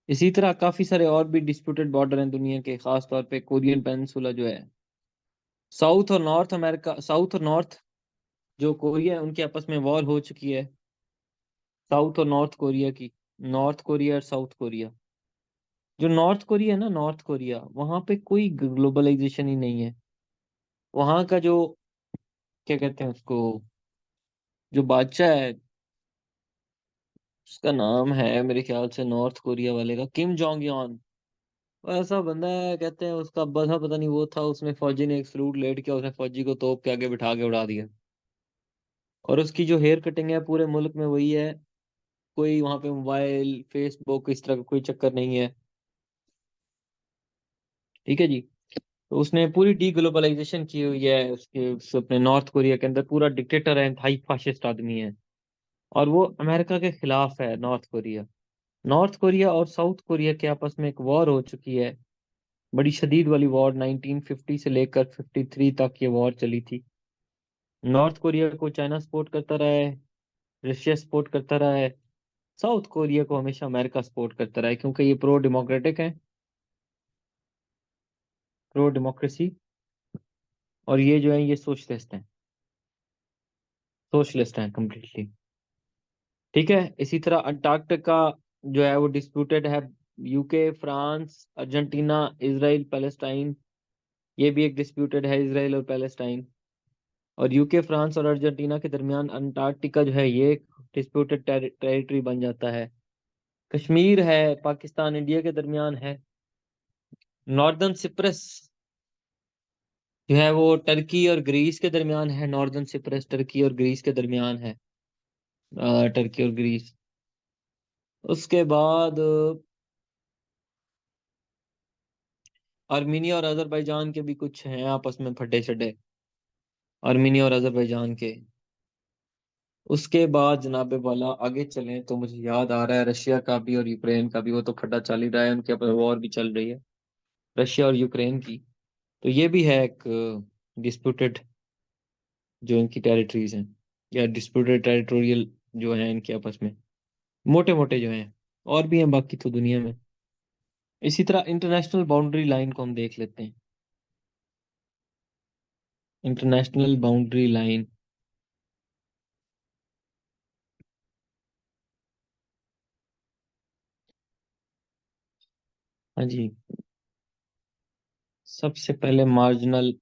इसी तरह काफी सारे और भी डिस्प्यूटेड बॉर्डर हैं दुनिया के, खास तौर पे कोरियन पेनिनसुला जो है। साउथ और नॉर्थ अमेरिका, साउथ और नॉर्थ जो कोरिया है उनके आपस में वॉर हो चुकी है। साउथ और नॉर्थ कोरिया की। नॉर्थ कोरिया और साउथ कोरिया। जो नॉर्थ कोरिया है ना, नॉर्थ कोरिया, वहां पे कोई ग्लोबलाइजेशन ही नहीं है। वहां का जो, क्या कहते हैं उसको, जो बादशाह है, उसका नाम है मेरे ख्याल से नॉर्थ कोरिया वाले का किम जोंग यॉन। वो ऐसा बंदा है, कहते हैं उसका बधा पता नहीं वो था, उसमें फौजी ने एक सलूट लेट किया, उसने फौजी को तोप के आगे बिठा के उड़ा दिया। और उसकी जो हेयर कटिंग है पूरे मुल्क में वही है। कोई वहां पे मोबाइल फेसबुक इस तरह का कोई चक्कर नहीं है। ठीक है जी। तो उसने पूरी डी ग्लोबलाइजेशन की हुई है उसके अपने नॉर्थ कोरिया के अंदर। पूरा डिक्टेटर है, हाई फाशिस्ट आदमी है। और वो अमेरिका के खिलाफ है नॉर्थ कोरिया। नॉर्थ कोरिया और साउथ कोरिया के आपस में एक वॉर हो चुकी है, बड़ी शदीद वाली वॉर। 1950 से लेकर 53 तक ये वॉर चली थी। नॉर्थ कोरिया को चाइना सपोर्ट करता रहा है, रशिया सपोर्ट करता रहा है। साउथ कोरिया को हमेशा अमेरिका सपोर्ट करता रहा है, क्योंकि ये प्रो डेमोक्रेटिक है, प्रो डेमोक्रेसी। और ये जो है ये सोशलिस्ट हैं, सोशलिस्ट हैं कम्प्लीटली। ठीक है। इसी तरह अंटार्कटिका जो है वो डिस्प्यूटेड है। UK, France, Argentina, Israel, Palestine, ये भी एक डिस्प्यूटेड है, इसराइल और पैलेस्टाइन। और यूके, फ्रांस और अर्जेंटीना के दरमियान अंटार्कटिका जो है ये डिस्प्यूटेड टेरिटरी बन जाता है। कश्मीर है, पाकिस्तान इंडिया के दरमियान है। नॉर्दर्न सिप्रस जो है वो टर्की और ग्रीस के दरमियान है। नॉर्दर्न सिप्रस टर्की और ग्रीस के दरमियान है। टर्की और ग्रीस। उसके बाद आर्मीनिया और अजरबैजान के भी कुछ हैं आपस में फटे छड्डे, आर्मीनिया और अजरबैजान के। उसके बाद जनाबे वाला आगे चलें तो मुझे याद आ रहा है रशिया का भी और यूक्रेन का भी, वो तो फटा चल ही रहा है, उनके ऊपर वॉर भी चल रही है, रशिया और यूक्रेन की। तो ये भी है एक डिस्प्यूटेड जो इनकी टेरिटरीज हैं, या डिस्प्यूटेड टेरिटोरियल जो है इनके आपस में, मोटे मोटे जो हैं। और भी हैं बाकी तो दुनिया में। इसी तरह इंटरनेशनल बाउंड्री लाइन को हम देख लेते हैं। International boundary line. हाँ जी। सबसे पहले मार्जिनल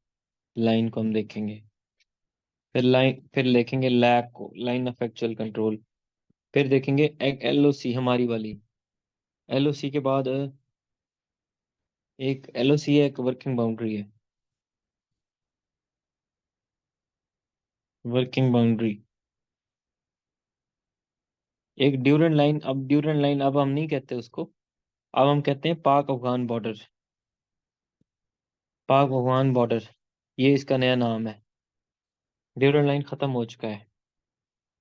लाइन को हम देखेंगे। फिर लिखेंगे लैक को, लाइन ऑफ एक्चुअल कंट्रोल। फिर देखेंगे एक एलओसी हमारी वाली। एलओसी के बाद एक एलओसी है, एक वर्किंग बाउंड्री है। वर्किंग बाउंड्री, एक ड्यूरन लाइन। अब ड्यूरन लाइन अब हम नहीं कहते उसको, अब हम कहते हैं पाक अफगान बॉर्डर। पाक अफगान बॉर्डर, ये इसका नया नाम है। ड्यूरन लाइन खत्म हो चुका है।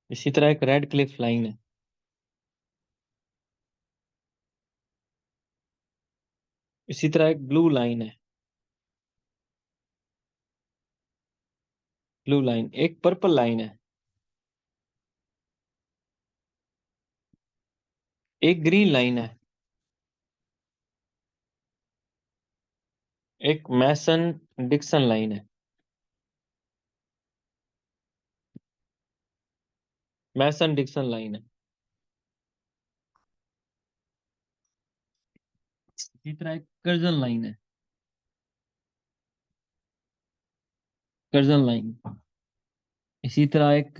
इसी तरह एक रेड क्लिफ लाइन है। इसी तरह एक ब्लू लाइन है। ब्लू लाइन, एक पर्पल लाइन है। एक ग्रीन लाइन है। एक मैसन डिक्सन लाइन है। मैसन डिक्सन लाइन है। इसी तरह एक कर्जन लाइन है। Curzon line. इसी तरह एक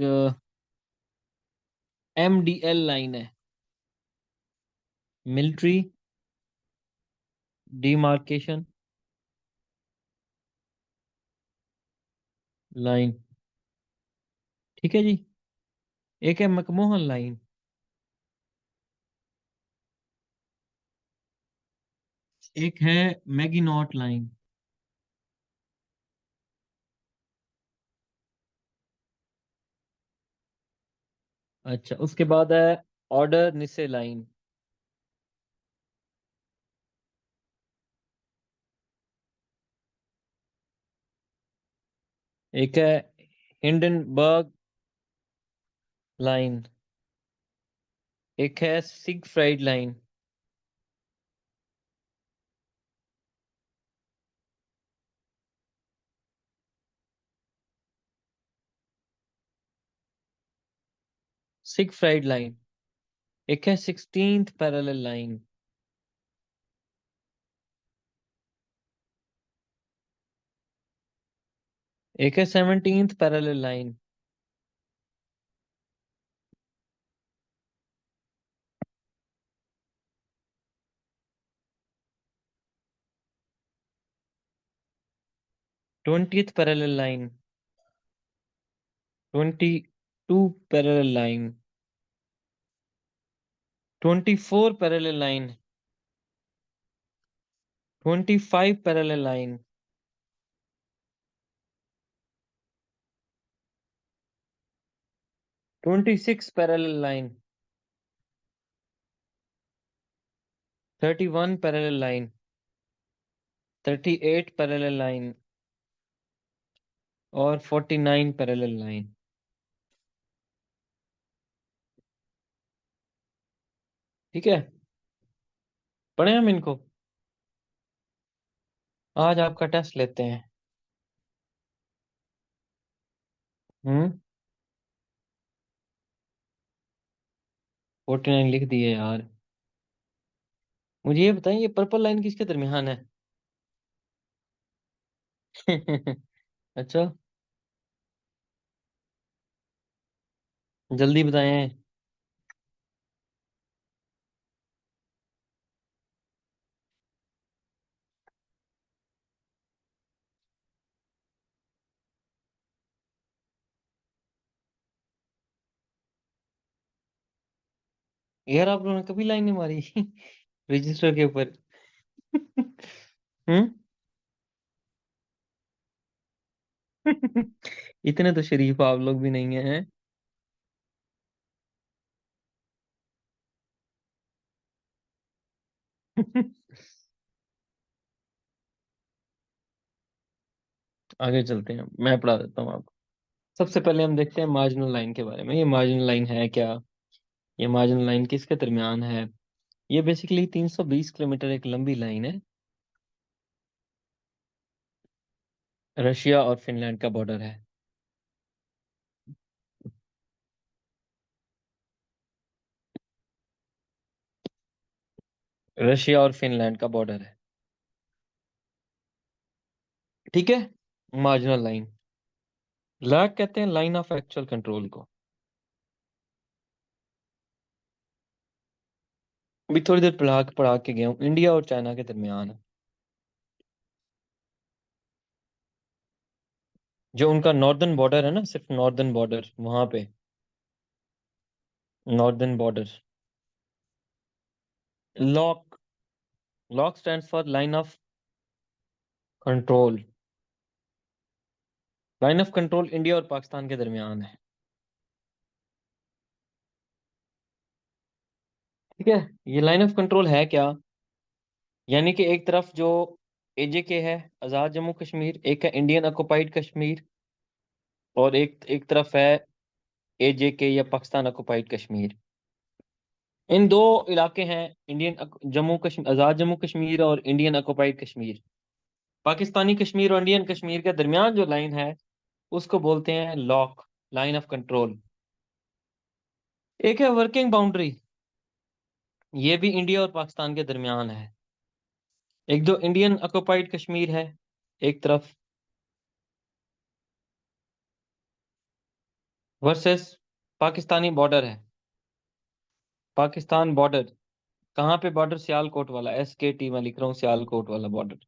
एमडीएल लाइन है। Military demarcation line. ठीक है जी। एक है मैकमोहन लाइन। एक है मैगिनॉट लाइन। अच्छा, उसके बाद है ऑर्डर निसे लाइन। एक है हिंडनबर्ग लाइन। एक है सिगफ्राइड लाइन। Siegfried line. एक है 16th पैरेलल लाइन। एक है 17th parallel line. Twentieth parallel line. 22 parallel line. 24 parallel line. 25 parallel line. 26 parallel line. 31 parallel line. 38 parallel line. और 49 पैरेलल लाइन। ठीक है, पढ़े हम इनको। आज आपका टेस्ट लेते हैं। 49 लिख दिए यार। मुझे ये बताएं, ये पर्पल लाइन किसके दरमियान है? अच्छा, जल्दी बताएं। यार आप लोगों ने कभी लाइन नहीं मारी रजिस्टर के ऊपर? हम्म। इतने तो शरीफ आप लोग भी नहीं हैं। आगे चलते हैं, मैं पढ़ा देता हूँ आपको। सबसे पहले हम देखते हैं मार्जिनल लाइन के बारे में। ये मार्जिनल लाइन है क्या? ये मार्जिनल लाइन किसके दरमियान है? ये बेसिकली 320 किलोमीटर एक लंबी लाइन है। रशिया और फिनलैंड का बॉर्डर है। रशिया और फिनलैंड का बॉर्डर है। ठीक है, मार्जिनल लाइन। लैग कहते हैं लाइन ऑफ एक्चुअल कंट्रोल को। अभी थोड़ी देर पढ़ा के गया हूँ, इंडिया और चाइना के दरमियान है। जो उनका नॉर्दर्न बॉर्डर है ना, सिर्फ नॉर्दर्न बॉर्डर वहां पे, northern border. Lock, lock stands for line of control. Line of control India और पाकिस्तान के दरमियान है। ठीक है, ये लाइन ऑफ कंट्रोल है क्या? यानी कि एक तरफ जो एजेके है, आजाद जम्मू कश्मीर, एक है इंडियन ऑक्युपाइड कश्मीर, और एक एक तरफ है एजेके या पाकिस्तान ऑक्युपाइड कश्मीर। इन दो इलाके हैं, जम्मू कश्मीर, आजाद जम्मू कश्मीर और इंडियन ऑक्युपाइड कश्मीर। पाकिस्तानी कश्मीर और इंडियन कश्मीर के दरमियान जो लाइन है उसको बोलते हैं लॉक, लाइन ऑफ कंट्रोल। एक है वर्किंग बाउंड्री, ये भी इंडिया और पाकिस्तान के दरमियान है। एक जो इंडियन ऑक्युपाइड कश्मीर है एक तरफ, वर्सेस पाकिस्तानी बॉर्डर है। पाकिस्तान बॉर्डर, कहाँ पे बॉर्डर? सियालकोट वाला, SKT मैं लिख रहा हूँ, सियालकोट वाला बॉर्डर।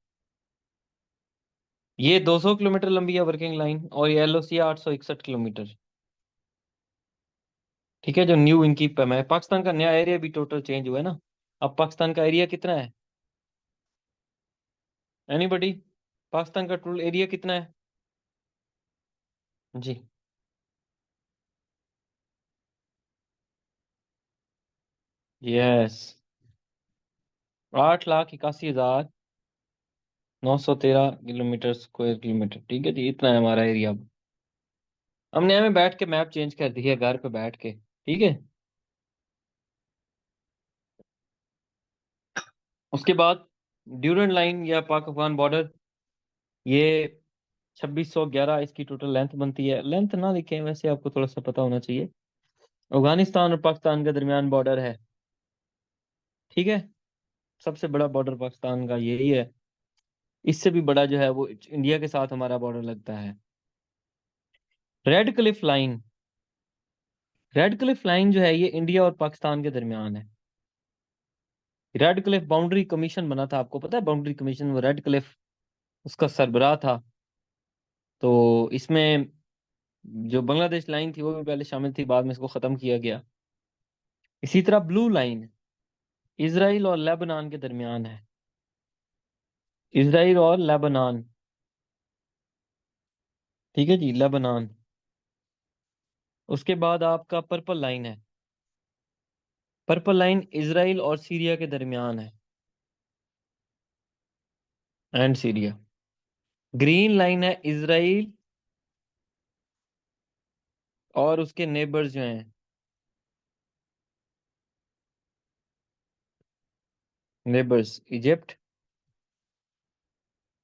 ये 200 किलोमीटर लंबी है वर्किंग लाइन, और ये LOC 861 किलोमीटर। ठीक है, जो न्यू इनकी पाकिस्तान का नया एरिया भी टोटल चेंज हुआ है ना। अब पाकिस्तान का एरिया कितना है? एनीबडी? पाकिस्तान का टोटल एरिया कितना है जी? Yes, 8,81,913 square kilometre. ठीक है जी, इतना है हमारा एरिया। हमने हमें बैठ के मैप चेंज कर दिया घर पे बैठ के। ठीक है, उसके बाद ड्यूरन लाइन या पाक अफगान बॉर्डर, ये 2611 इसकी टोटल लेंथ बनती है। लेंथ ना लिखें, वैसे आपको थोड़ा सा पता होना चाहिए। अफगानिस्तान और पाकिस्तान के दरमियान बॉर्डर है। ठीक है, सबसे बड़ा बॉर्डर पाकिस्तान का यही है। इससे भी बड़ा जो है वो इंडिया के साथ हमारा बॉर्डर लगता है। Red Cliff line, red Cliff line जो है ये इंडिया और पाकिस्तान के दरमियान है। रेड क्लिफ बाउंड्री कमीशन बना था, आपको पता है बाउंड्री कमीशन? वो रेड क्लिफ उसका सरबराह था। तो इसमें जो बांग्लादेश लाइन थी वो भी पहले शामिल थी, बाद में इसको खत्म किया गया। इसी तरह ब्लू लाइन इसराइल और लेबनान के दरमियान है। इसराइल और लेबनान, ठीक है जी, लेबनान। उसके बाद आपका पर्पल लाइन है। पर्पल लाइन इसराइल और सीरिया के दरमियान है, एंड सीरिया। ग्रीन लाइन है इसराइल और उसके नेबर्स जो हैं, neighbours Egypt,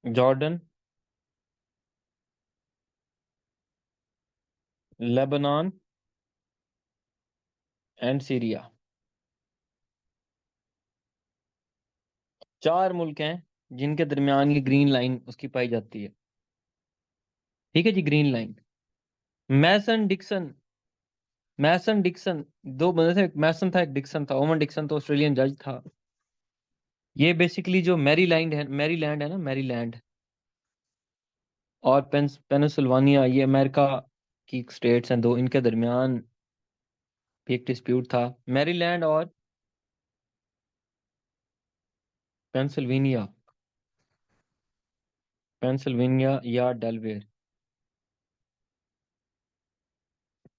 Jordan, Lebanon and Syria. चार मुल्क हैं जिनके दरमियान ये ग्रीन लाइन उसकी पाई जाती है। ठीक है जी, ग्रीन लाइन। मैसन डिक्सन, मैसन डिक्सन, दो बंदे थे, एक मैसन था एक डिक्सन था। ओवन डिक्सन तो ऑस्ट्रेलियन जज था। ये बेसिकली जो मैरीलैंड है ना, मैरीलैंड और पेनिसिल्वानिया, ये अमेरिका की स्टेट्स हैं दो, इनके दरमियान भी एक डिस्प्यूट था। मैरीलैंड और पेंसिल्वेनिया, पेंसिल्वेनिया या डेलवेयर,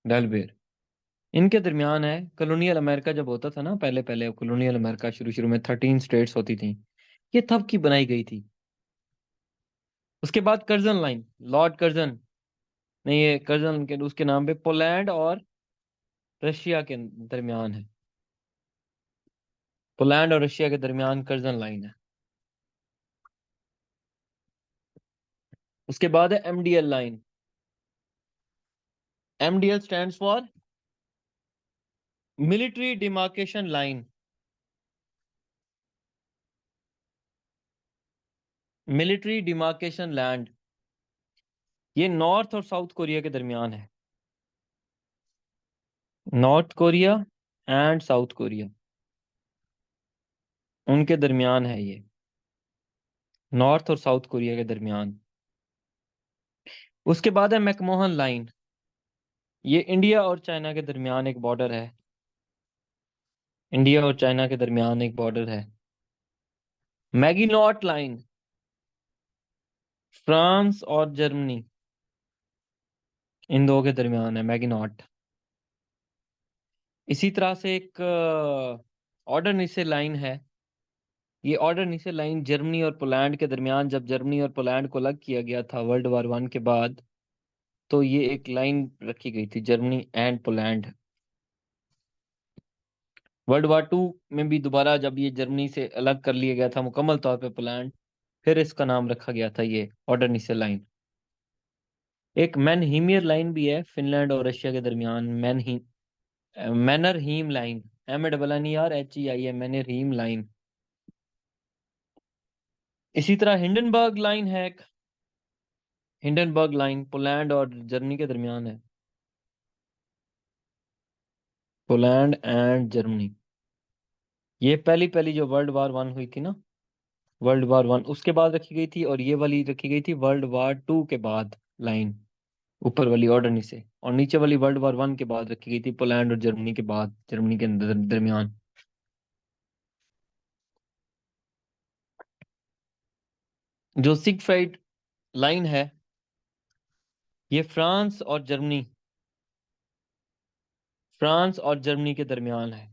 डेलवेयर, इनके दरमियान है। कॉलोनियल अमेरिका जब होता था ना, पहले पहले कॉलोनियल अमेरिका शुरू शुरू में 13 स्टेट्स होती थी, ये तब की बनाई गई थी। उसके बाद कर्जन लाइन, लॉर्ड कर्जन, नहीं ये कर्जन के उसके नाम पे पोलैंड और रशिया के दरमियान है। पोलैंड और रशिया के दरमियान कर्जन लाइन है। उसके बाद है MDL line. MDL stands for military demarcation line, military demarcation land. ये नॉर्थ और साउथ कोरिया के दरमियान है। North Korea and south Korea, उनके दरमियान है ये। नॉर्थ और साउथ कोरिया के दरमियान। उसके बाद है मैकमोहन लाइन। ये इंडिया और चाइना के दरमियान एक बॉर्डर है। इंडिया और चाइना के दरमियान एक बॉर्डर है। मैगिनॉट लाइन, फ्रांस और जर्मनी, इन दो के दरमियान है मैगिनॉट। इसी तरह से एक ऑर्डर नीचे लाइन है। ये ऑर्डर नीचे लाइन जर्मनी और पोलैंड के दरमियान, जब जर्मनी और पोलैंड को अलग किया गया था वर्ल्ड वॉर 1 के बाद, तो ये एक लाइन रखी गई थी, Germany and Poland. World war 2 में भी दोबारा जब ये जर्मनी से अलग कर लिया गया था मुकम्मल तौर पे पोलैंड, फिर इसका नाम रखा गया था ये ऑर्डर नीचे लाइन। एक मैनहीमियर लाइन भी है फिनलैंड और रशिया के दरमियान। Mannerheim Line, MANNERHEIM, Mannerheim Line. इसी तरह हिंडनबर्ग लाइन है एक। हिंडनबर्ग लाइन पोलैंड और जर्मनी के दरमियान है। Poland and Germany. ये पहली पहली जो वर्ल्ड वॉर 1 हुई थी ना, वर्ल्ड वॉर 1 उसके बाद रखी गई थी, और ये वाली रखी गई थी वर्ल्ड वॉर 2 के बाद लाइन। ऊपर वाली ऑर्डर नीचे, और नीचे वाली वर्ल्ड वॉर 1 के बाद रखी गई थी, पोलैंड और जर्मनी के बाद, जर्मनी के दरमियान। जो सिगफ्राइड लाइन है, ये फ्रांस और जर्मनी के दरमियान है।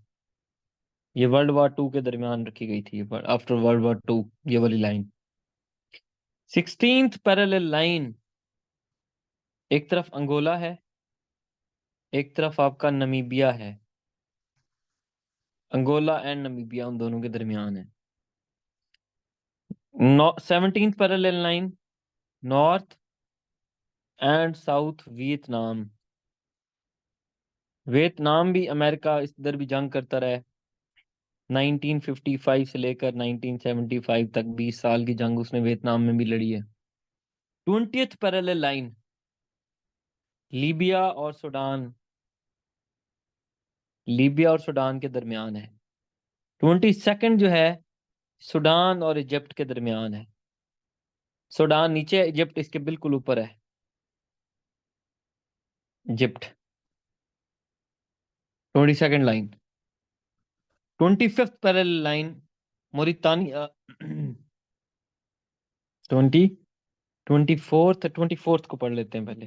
ये वर्ल्ड वॉर 2 के दरमियान रखी गई थी, आफ्टर वर्ल्ड वॉर 2, ये वाली लाइन। 16th पैरेलल लाइन, एक तरफ अंगोला है, एक तरफ आपका नमीबिया है। अंगोला एंड नमीबिया उन दोनों के दरमियान है। 17th parallel line, north and south Vietnam. Vietnam भी अमेरिका इधर भी जंग करता रहा है। 1955 से लेकर 1975 तक 20 साल की जंग उसने वियतनाम में भी लड़ी है। 20th पैरेलल लाइन, लीबिया और सूडान, लीबिया और सूडान के दरमियान है। 22nd जो है, सूडान और इजिप्ट के दरमियान है। सूडान नीचे, इजिप्ट इसके बिल्कुल ऊपर है। Egypt. 22nd line. 25th parallel line, Mauritania. 24th को पढ़ लेते हैं पहले।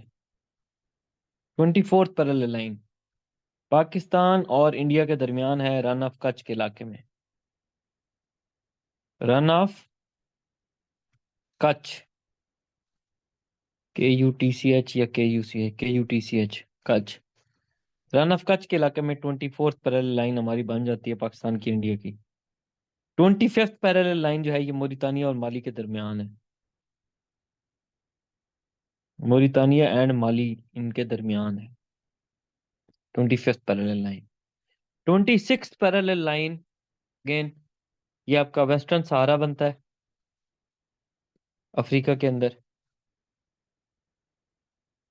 24th पैरेलल लाइन पाकिस्तान और इंडिया के दरमियान है, रन ऑफ कच्छ के इलाके में। रन ऑफ कच्छ, KUTCH या KUTCH, Kutch. Run of Kutch के इलाके में 24th पैरेलल लाइन हमारी बन जाती है, पाकिस्तान की, इंडिया की। 25th पैरेलल लाइन जो है, ये मोरितानिया और माली के दरमियान है। मोरितानिया एंड माली, इनके दरमियान है 25th parallel line. 26th parallel line, again ये आपका वेस्टर्न सहारा बनता है अफ्रीका के अंदर,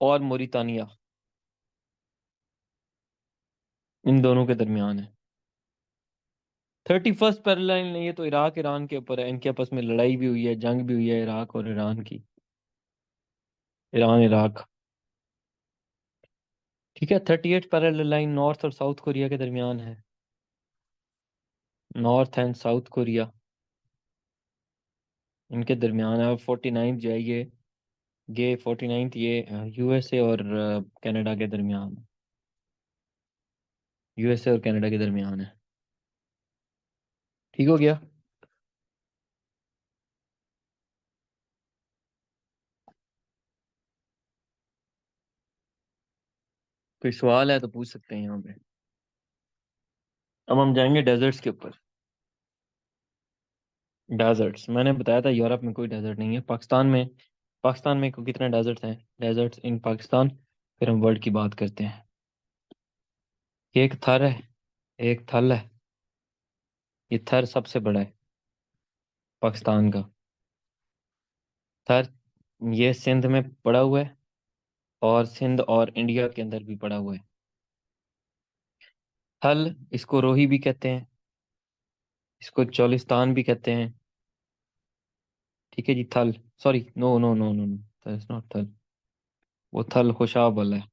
और मोरितानिया, इन दोनों के दरमियान है। 31st पैरेलल लाइन, ये तो इराक ईरान के ऊपर है, इनके आपस में लड़ाई भी हुई है, जंग भी हुई है इराक और ईरान की, ईरान इराक। ठीक है। 38 पैरेलल लाइन नॉर्थ और साउथ कोरिया के दरमियान है। नॉर्थ एंड साउथ कोरिया, इनके दरमियान है। और 49 जो है ये 49th ये USA और कनाडा के दरमियान, USA और कनाडा के दरमियान है। ठीक हो गया। कोई सवाल है तो पूछ सकते हैं यहाँ पे। अब हम जाएंगे डेजर्ट्स के ऊपर। डेजर्ट्स, मैंने बताया था यूरोप में कोई डेजर्ट नहीं है। पाकिस्तान में कितने डेजर्ट्स हैं, डेजर्ट्स इन पाकिस्तान। फिर हम वर्ल्ड की बात करते हैं। ये एक थर है, एक थल है। ये थर सबसे बड़ा है पाकिस्तान का। थर ये सिंध में पड़ा हुआ है। और सिंध और इंडिया के अंदर भी पड़ा हुआ है। थल, इसको रोही भी कहते हैं, इसको चोलिस्तान भी कहते हैं। ठीक है जी, Thal. Sorry, no no no no no, that's not Thal. वो थल खुशाब वाला है।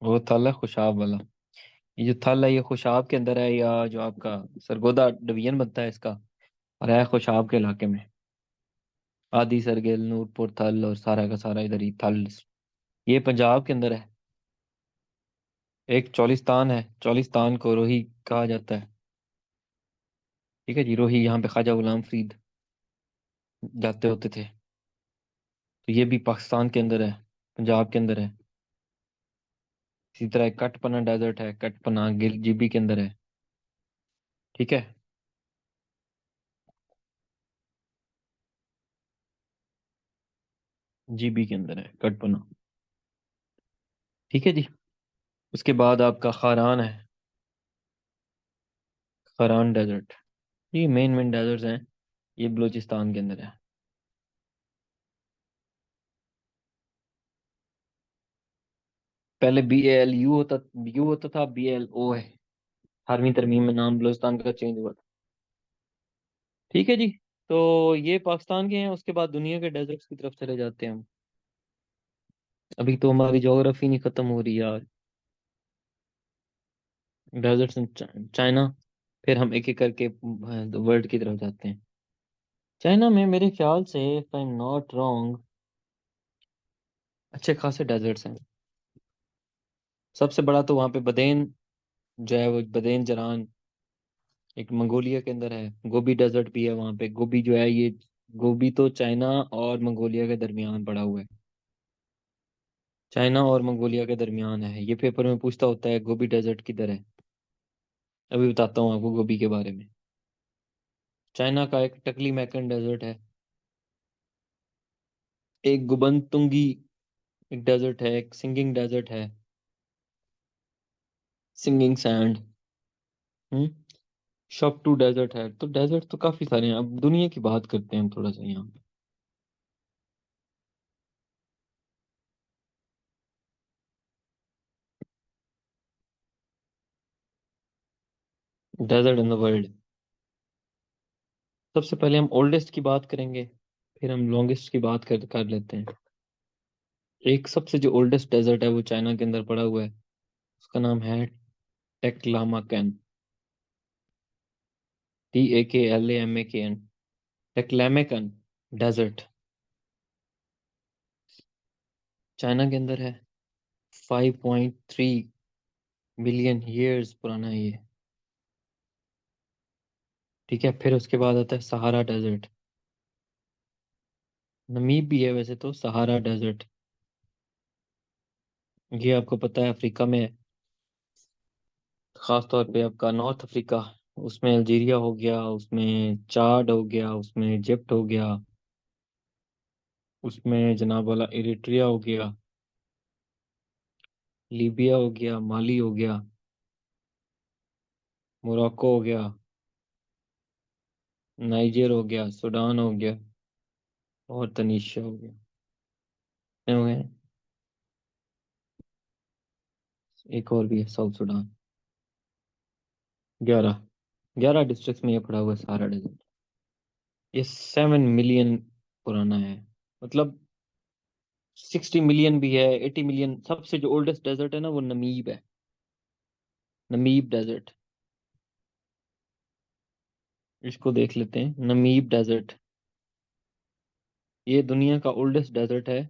वो थल है खुशाब वाला। ये जो थल है ये खुशाब के अंदर है, या जो आपका सरगोदा डिवीजन बनता है इसका, और है खुशाब के इलाके में। आदि सरगेल, नूरपुर, थल और सारा का सारा इधर ही थल। ये पंजाब के अंदर है। एक चोलिस्तान है, चोलिस्तान को रोही कहा जाता है। ठीक है जी, रोही यहाँ पे ख्वाजा गुलाम फरीद जाते होते थे। तो ये भी पाकिस्तान के अंदर है, पंजाब के अंदर है। इसी तरह एक कटपना डेजर्ट है, कटपना गिल जीबी के अंदर है। ठीक है। जीबी के अंदर है कटपना। ठीक है जी। उसके बाद आपका खारान है, खारान डेजर्ट। ये मेन मेन डेजर्ट्स हैं, ये बलूचिस्तान के अंदर है। पहले BALU होता, यू होता था, BLO है। 18वीं तरमीम में नाम बलूचिस्तान का चेंज हुआ था। ठीक है जी। तो ये पाकिस्तान के हैं। उसके बाद दुनिया के डेजर्ट्स की तरफ चले जाते हैं हम। अभी तो हमारी ज्योग्राफी नहीं खत्म हो रही यार। Deserts in China. फिर हम एक एक करके वर्ल्ड की तरफ जाते हैं। चाइना में मेरे ख्याल से, if I am not wrong, अच्छे खासे डेजर्ट्स हैं। सबसे बड़ा तो वहाँ पे बदेन जो है, वो बदेन जरान एक मंगोलिया के अंदर है। गोबी डेजर्ट भी है वहाँ पे। गोबी जो है ये, गोबी तो चाइना और मंगोलिया के दरमियान पड़ा हुआ है। चाइना और मंगोलिया के दरमियान है। ये पेपर में पूछता होता है गोबी डेजर्ट किधर है। अभी बताता हूँ आपको गोबी के बारे में। चाइना का एक टकली मैकन डेजर्ट है, एक गुबन तुंगी एक डेजर्ट है, एक सिंगिंग डेजर्ट है, singing sand. Hmm. Shapotou desert है। तो डेजर्ट तो काफी सारे हैं। अब दुनिया की बात करते हैं हम थोड़ा सा यहाँ पे। Desert in the world. सबसे पहले हम ओल्डेस्ट की बात करेंगे, फिर हम लॉन्गेस्ट की बात कर लेते हैं। एक सबसे जो ओल्डेस्ट डेजर्ट है वो चाइना के अंदर पड़ा हुआ है। उसका नाम है टेक्लामाकन। TAKLAMAKN। टेक्लामेकन डेजर्ट चाइना के अंदर है। 5.3 बिलियन ईयर्स पुराना है ये। ठीक है। फिर उसके बाद आता है सहारा डेजर्ट। नमीब भी है वैसे तो, सहारा डेजर्ट। ये आपको पता है अफ्रीका में है। खास तौर पे आपका नॉर्थ अफ्रीका। उसमें अल्जीरिया हो गया, उसमें चाड हो गया, उसमें इजिप्ट हो गया, उसमें जनाब वाला इरिट्रिया हो गया, लीबिया हो गया, माली हो गया, मोरक्को हो गया, नाइजर हो गया, सूडान हो गया, और तनीशिया हो गया। कितने हो गए? एक और भी है, साउथ सूडान। 11। 11 डिस्ट्रिक्ट्स में ये पड़ा हुआ है सारा डेजर्ट। ये 7 मिलियन पुराना है। मतलब 60 मिलियन भी है, 80 मिलियन। सबसे जो ओल्डेस्ट डेजर्ट है ना वो नमीब है। नमीब डेजर्ट। इसको देख लेते हैं, नमीब डेजर्ट। ये दुनिया का ओल्डेस्ट डेजर्ट है।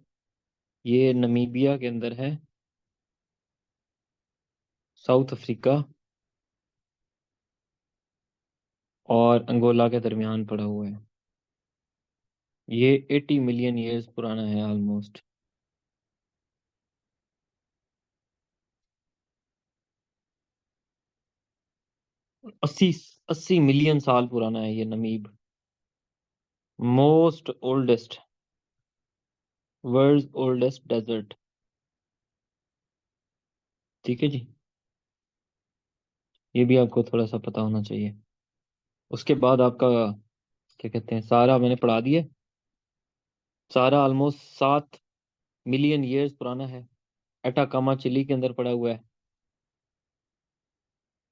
ये नमीबिया के अंदर है, साउथ अफ्रीका और अंगोला के दरमियान पड़ा हुआ है। ये 80 मिलियन ईयर्स पुराना है ऑलमोस्ट। 80 80 मिलियन साल पुराना है ये Namib. Most oldest, world oldest desert. ठीक है जी। ये भी आपको थोड़ा सा पता होना चाहिए। उसके बाद आपका क्या कहते हैं, सारा मैंने पढ़ा दिया। सहारा ऑलमोस्ट 7 मिलियन ईयर्स पुराना है। एटाकामा चिली के अंदर पड़ा हुआ है।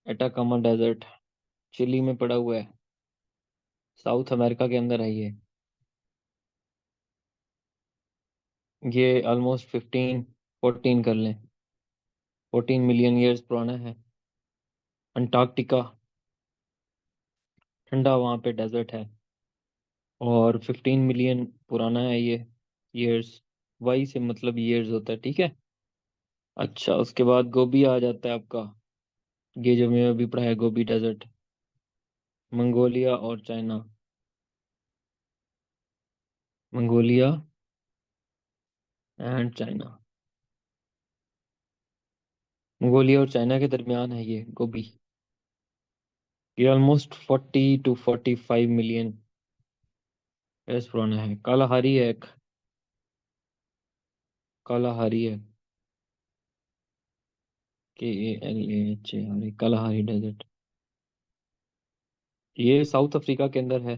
एटाकामा डेजर्ट चिली में पड़ा हुआ है। साउथ अमेरिका के अंदर है ये। ये ऑलमोस्ट 14 कर लें, 14 मिलियन ईयर्स पुराना है। अंटार्कटिका, ठंडा वहाँ पे डेजर्ट है। और 15 मिलियन पुराना है ये ईयर्स। वाई से मतलब ईयर्स होता है, ठीक है। अच्छा, उसके बाद गोबी आ जाता है आपका। ये जो मैं अभी पढ़ा है, गोबी डेजर्ट, मंगोलिया और China. Mongolia and China. Mongolia और चाइना के दरमियान है ये गोबी। ये ऑलमोस्ट 40 to 45 मिलियन ईयर्स पुराना है। कालाहारी है एक, कालाहारी है, KALAHARI, कालाहारी डेजर्ट। ये साउथ अफ्रीका के अंदर है।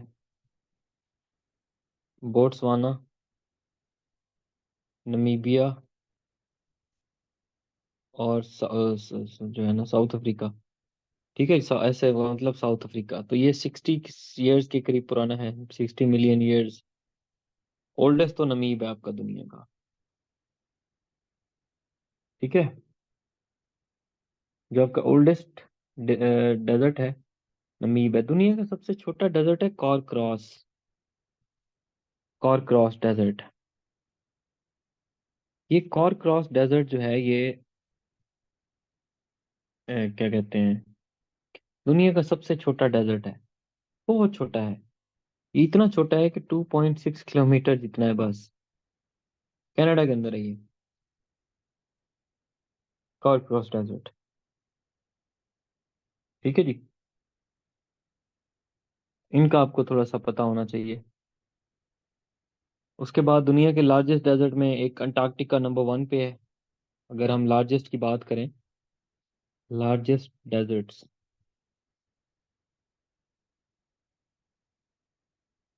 बोट्सवाना, नमीबिया और जो है ना साउथ अफ्रीका। ठीक है, ऐसे मतलब साउथ अफ्रीका। तो ये 60 ईयर्स के करीब पुराना है, 60 मिलियन ईयर्स। ओल्डेस्ट तो नमीब है आपका दुनिया का। ठीक है। जो आपका ओल्डेस्ट डेजर्ट है, नमीब है। दुनिया का सबसे छोटा डेजर्ट है कॉर क्रॉस डेजर्ट। ये कॉर क्रॉस डेजर्ट जो है ये क्या कहते हैं, दुनिया का सबसे छोटा डेजर्ट है। बहुत छोटा है। ये इतना छोटा है कि 2.6 किलोमीटर जितना है बस। कनाडा के अंदर है ये कॉर क्रॉस डेजर्ट। ठीक है जी। इनका आपको थोड़ा सा पता होना चाहिए। उसके बाद दुनिया के लार्जेस्ट डेजर्ट में एक अंटार्कटिका नंबर 1 पे है। अगर हम लार्जेस्ट की बात करें, largest deserts,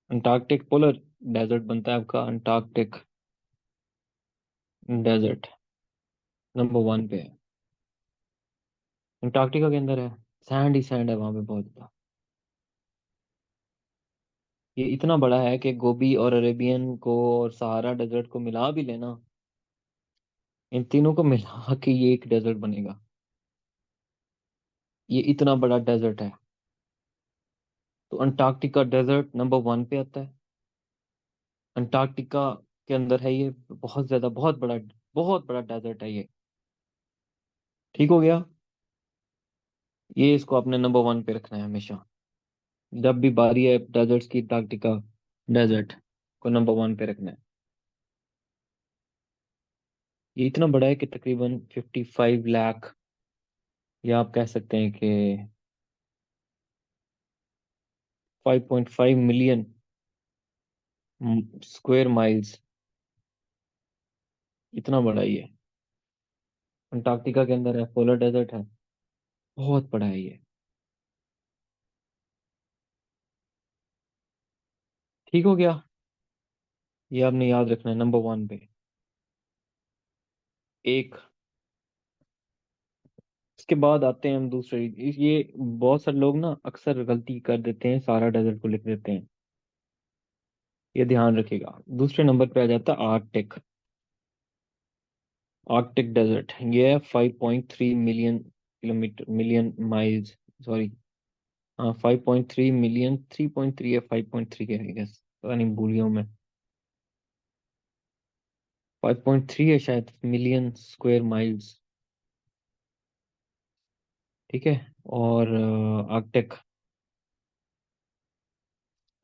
Antarctic polar desert बनता है आपका। अंटार्कटिक डेजर्ट नंबर 1 पे है। अंटार्कटिका के अंदर है। सैंड ही सैंड है वहां पे बहुत ज्यादा। ये इतना बड़ा है कि गोबी और अरेबियन को और सहारा डेजर्ट को मिला भी लेना, इन तीनों को मिला के ये एक डेजर्ट बनेगा। ये इतना बड़ा डेजर्ट है। तो अंटार्कटिका डेजर्ट नंबर 1 पे आता है। अंटार्कटिका के अंदर है ये। बहुत ज्यादा, बहुत बड़ा डेजर्ट है ये। ठीक हो गया। ये इसको आपने नंबर 1 पे रखना है हमेशा। जब भी बारी है डेजर्ट्स की, अंटार्कटिका डेजर्ट को नंबर 1 पे रखना है। ये इतना बड़ा है कि तकरीबन 55 लाख, या आप कह सकते हैं कि 5.5 मिलियन स्क्वायर माइल्स। इतना बड़ा ये अंटार्कटिका के अंदर है, पोलर डेजर्ट है। बहुत बड़ा है ये। ठीक हो गया। ये आपने याद रखना है नंबर 1 पे। एक, इसके बाद आते हैं हम दूसरे। ये बहुत सारे लोग ना अक्सर गलती कर देते हैं, सारा डेजर्ट को लिख देते हैं। ये ध्यान रखिएगा। दूसरे नंबर पे आ जाता है आर्कटिक। आर्कटिक डेजर्ट ये है 5.3 मिलियन माइल्स, सॉरी, हाँ 5.3 मिलियन, 3.3 या 5.3 के है गेस, पता नहीं भूल गया हूँ मैं। 5.3 है शायद मिलियन स्क्वायर माइल्स। ठीक है। और आर्कटिक।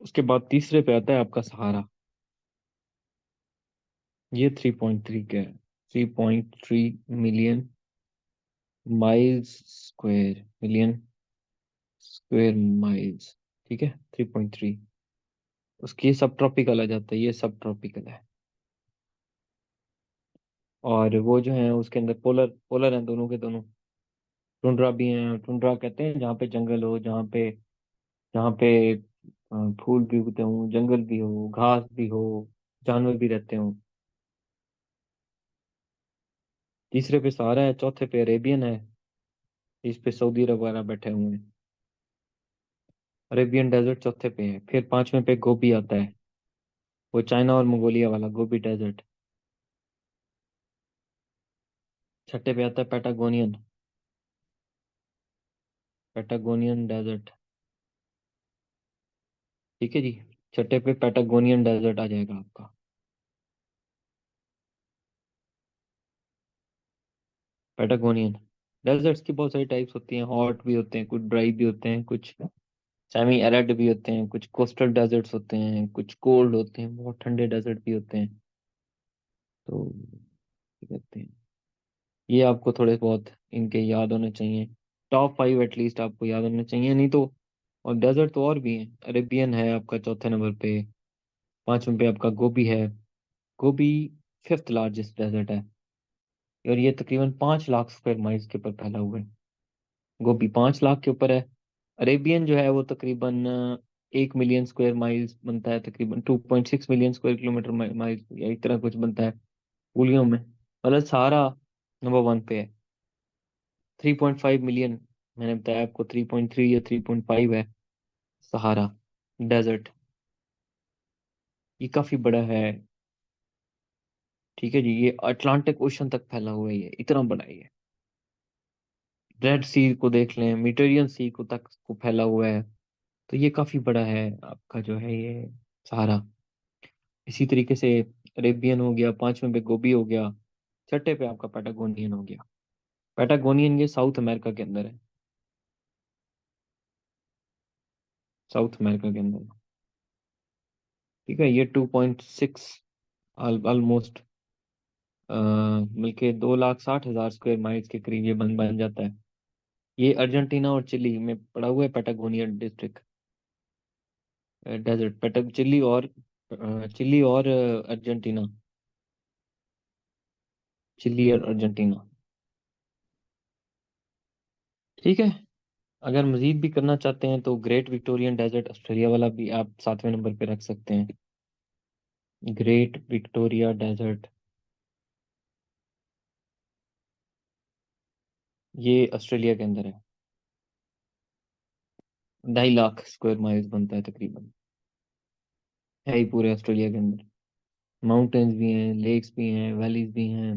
उसके बाद तीसरे पे आता है आपका सहारा। ये 3.3 का है। 3.3 million square, million square miles. ठीक है, 3.3। उसकी ये सब ट्रॉपिकल आ जाता है, ये सब ट्रॉपिकल है। और वो जो है उसके अंदर पोलर पोलर हैं दोनों के दोनों। टुंड्रा भी हैं। टुंड्रा कहते हैं जहाँ पे जंगल हो, जहाँ पे फूल भी उगते हो, जंगल भी हो, घास भी हो। जानवर भी रहते हैं। तीसरे पे सहारा है, चौथे पे अरेबियन है, इस पे सऊदी अरब वगैरह बैठे हुए हैं। अरेबियन डेजर्ट चौथे पे है, फिर पांचवें पे गोबी आता है, वो चाइना और मंगोलिया वाला गोबी डेजर्ट। छठे पे आता है पैटागोनियन, पैटागोनियन डेजर्ट। ठीक है जी, छठे पे पैटागोनियन डेजर्ट आ जाएगा आपका। पैटागोनियन डेजर्ट्स की बहुत सारी टाइप्स होती हैं, हॉट भी होते हैं, कुछ ड्राई भी होते हैं, कुछ सेमी एरिड भी होते हैं, कुछ कोस्टल डेजर्ट्स होते हैं, कुछ कोल्ड होते हैं, बहुत ठंडे डेजर्ट भी होते हैं। तो क्या कहते हैं, ये आपको थोड़े बहुत इनके याद होने चाहिए। टॉप फाइव एटलीस्ट आपको याद होने चाहिए, नहीं तो। और डेजर्ट तो और भी हैं, अरेबियन है आपका चौथे नंबर पे, पांचवें पे आपका गोबी है। गोबी फिफ्थ लार्जेस्ट डेजर्ट है, और ये तकरीबन 5 लाख स्क्वायर माइल्स के ऊपर फैला हुआ है। गोबी 5 लाख के ऊपर है। अरेबियन जो है वो तकरीबन 1 मिलियन स्क्वायर माइल्स बनता है, तकरीबन 2.6 मिलियन स्क्वायर किलोमीटर माइल्स या इस तरह कुछ बनता है पूलियों में। मतलब सहारा नंबर वन पे है, 3.5 मिलियन। मैंने बताया आपको 3.3 या 3.5 है सहारा डेजर्ट। ये काफी बड़ा है। ठीक है जी, ये अटलांटिक ओशन तक फैला हुआ है, ये इतना बड़ा है ये। रेड सी को देख लें, मिटेरियन सी को तक को फैला हुआ है। तो ये काफी बड़ा है आपका जो है ये सहारा। इसी तरीके से अरेबियन हो गया, पांचवें पे गोबी हो गया, छठे पे आपका पैटागोनियन हो गया। पैटागोनियन ये साउथ अमेरिका के अंदर है, साउथ अमेरिका के अंदर है। ठीक है, ये 2.6 ऑलमोस्ट मिलके 2,60,000 स्क्वायर माइल्स के करीब ये बन जाता है। ये अर्जेंटीना और चिली में पड़ा हुआ है, पैटागोनियन डिस्ट्रिक्ट डेजर्ट। चिली और अर्जेंटीना, चिली और अर्जेंटीना। ठीक है, अगर मजीद भी करना चाहते हैं तो ग्रेट विक्टोरियन डेजर्ट ऑस्ट्रेलिया वाला भी आप सातवें नंबर पे रख सकते हैं। ग्रेट विक्टोरिया डेजर्ट, ये ऑस्ट्रेलिया के अंदर है, 2.5 लाख स्क्वायर माइल्स बनता है तकरीबन, है ही पूरे ऑस्ट्रेलिया के अंदर। माउंटेन्स भी हैं, लेक्स भी हैं, वैलीज भी हैं।